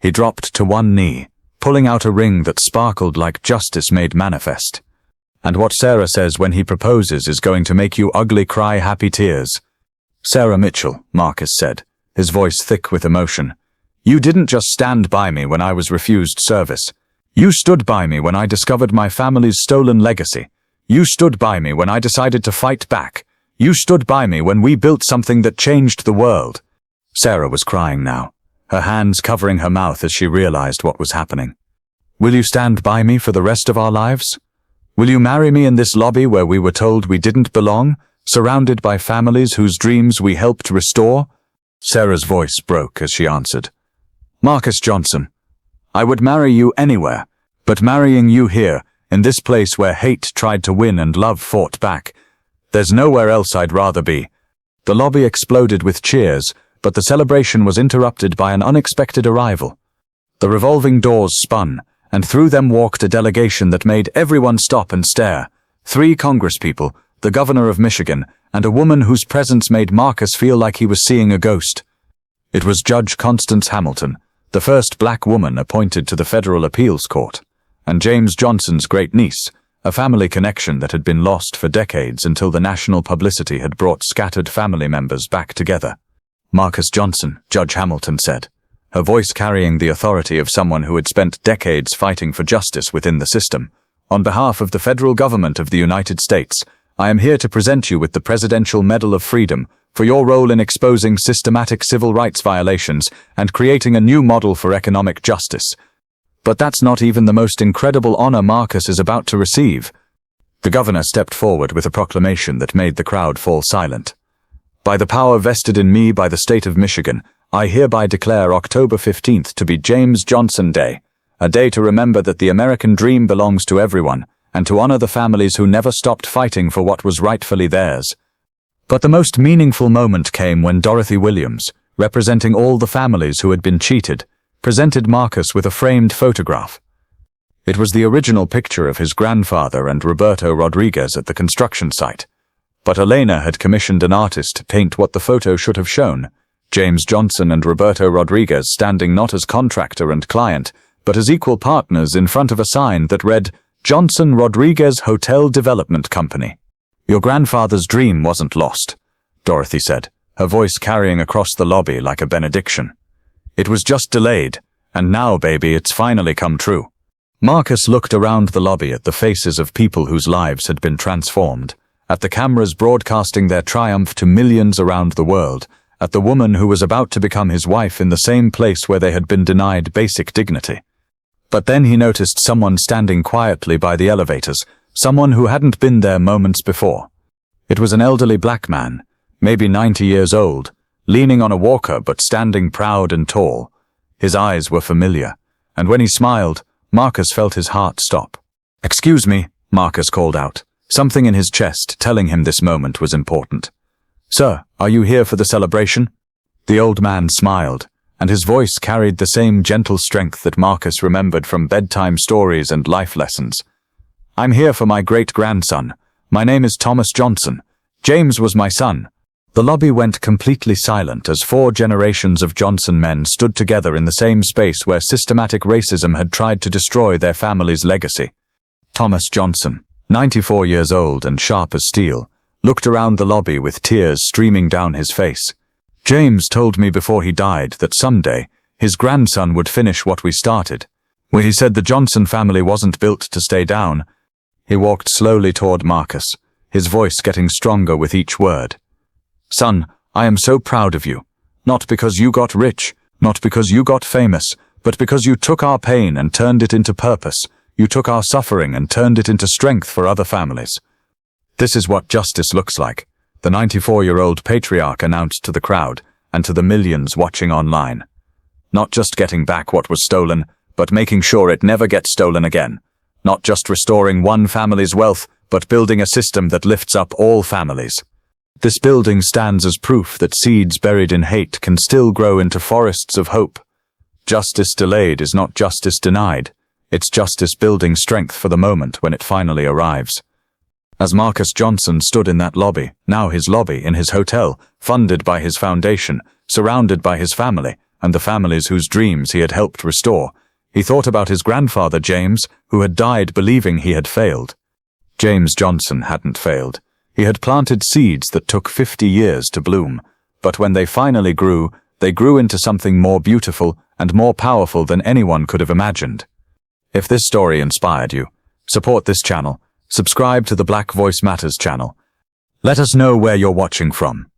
He dropped to one knee, pulling out a ring that sparkled like justice made manifest. And what Sarah says when he proposes is going to make you ugly cry happy tears. Sarah Mitchell, Marcus said, his voice thick with emotion. You didn't just stand by me when I was refused service. You stood by me when I discovered my family's stolen legacy. You stood by me when I decided to fight back. You stood by me when we built something that changed the world. Sarah was crying now, her hands covering her mouth as she realized what was happening. Will you stand by me for the rest of our lives? Will you marry me in this lobby where we were told we didn't belong, surrounded by families whose dreams we helped restore? Sarah's voice broke as she answered. Marcus Johnson, I would marry you anywhere, but marrying you here, in this place where hate tried to win and love fought back, there's nowhere else I'd rather be. The lobby exploded with cheers, but the celebration was interrupted by an unexpected arrival. The revolving doors spun, and through them walked a delegation that made everyone stop and stare. 3 congresspeople, the governor of Michigan, and a woman whose presence made Marcus feel like he was seeing a ghost. It was Judge Constance Hamilton, the first black woman appointed to the Federal Appeals Court, and James Johnson's great-niece, a family connection that had been lost for decades until the national publicity had brought scattered family members back together. Marcus Johnson, Judge Hamilton said, her voice carrying the authority of someone who had spent decades fighting for justice within the system. On behalf of the federal government of the United States, I am here to present you with the Presidential Medal of Freedom for your role in exposing systematic civil rights violations and creating a new model for economic justice. But that's not even the most incredible honor Marcus is about to receive. The governor stepped forward with a proclamation that made the crowd fall silent. By the power vested in me by the state of Michigan, I hereby declare October 15th to be James Johnson Day, a day to remember that the American dream belongs to everyone, and to honor the families who never stopped fighting for what was rightfully theirs. But the most meaningful moment came when Dorothy Williams, representing all the families who had been cheated, presented Marcus with a framed photograph. It was the original picture of his grandfather and Roberto Rodriguez at the construction site. But Elena had commissioned an artist to paint what the photo should have shown: James Johnson and Roberto Rodriguez standing not as contractor and client, but as equal partners in front of a sign that read, Johnson Rodriguez Hotel Development Company. "Your grandfather's dream wasn't lost," Dorothy said, her voice carrying across the lobby like a benediction. "It was just delayed, and now, baby, it's finally come true." Marcus looked around the lobby at the faces of people whose lives had been transformed, at the cameras broadcasting their triumph to millions around the world, at the woman who was about to become his wife in the same place where they had been denied basic dignity. But then he noticed someone standing quietly by the elevators, someone who hadn't been there moments before. It was an elderly black man, maybe 90 years old, leaning on a walker but standing proud and tall. His eyes were familiar, and when he smiled, Marcus felt his heart stop. "Excuse me," Marcus called out, something in his chest telling him this moment was important. "Sir, are you here for the celebration?" The old man smiled, and his voice carried the same gentle strength that Marcus remembered from bedtime stories and life lessons. "I'm here for my great-grandson. My name is Thomas Johnson. James was my son." The lobby went completely silent as 4 generations of Johnson men stood together in the same space where systematic racism had tried to destroy their family's legacy. Thomas Johnson, 94 years old and sharp as steel, looked around the lobby with tears streaming down his face. "James told me before he died that someday his grandson would finish what we started. When he said the Johnson family wasn't built to stay down." He walked slowly toward Marcus, his voice getting stronger with each word. "Son, I am so proud of you. Not because you got rich, not because you got famous, but because you took our pain and turned it into purpose. You took our suffering and turned it into strength for other families. This is what justice looks like," the 94-year-old patriarch announced to the crowd and to the millions watching online. "Not just getting back what was stolen, but making sure it never gets stolen again. Not just restoring one family's wealth, but building a system that lifts up all families. This building stands as proof that seeds buried in hate can still grow into forests of hope. Justice delayed is not justice denied. It's justice building strength for the moment when it finally arrives." As Marcus Johnson stood in that lobby, now his lobby in his hotel, funded by his foundation, surrounded by his family, and the families whose dreams he had helped restore, he thought about his grandfather James, who had died believing he had failed. James Johnson hadn't failed. He had planted seeds that took 50 years to bloom, but when they finally grew, they grew into something more beautiful and more powerful than anyone could have imagined. If this story inspired you, support this channel, subscribe to the Black Voice Matters channel. Let us know where you're watching from.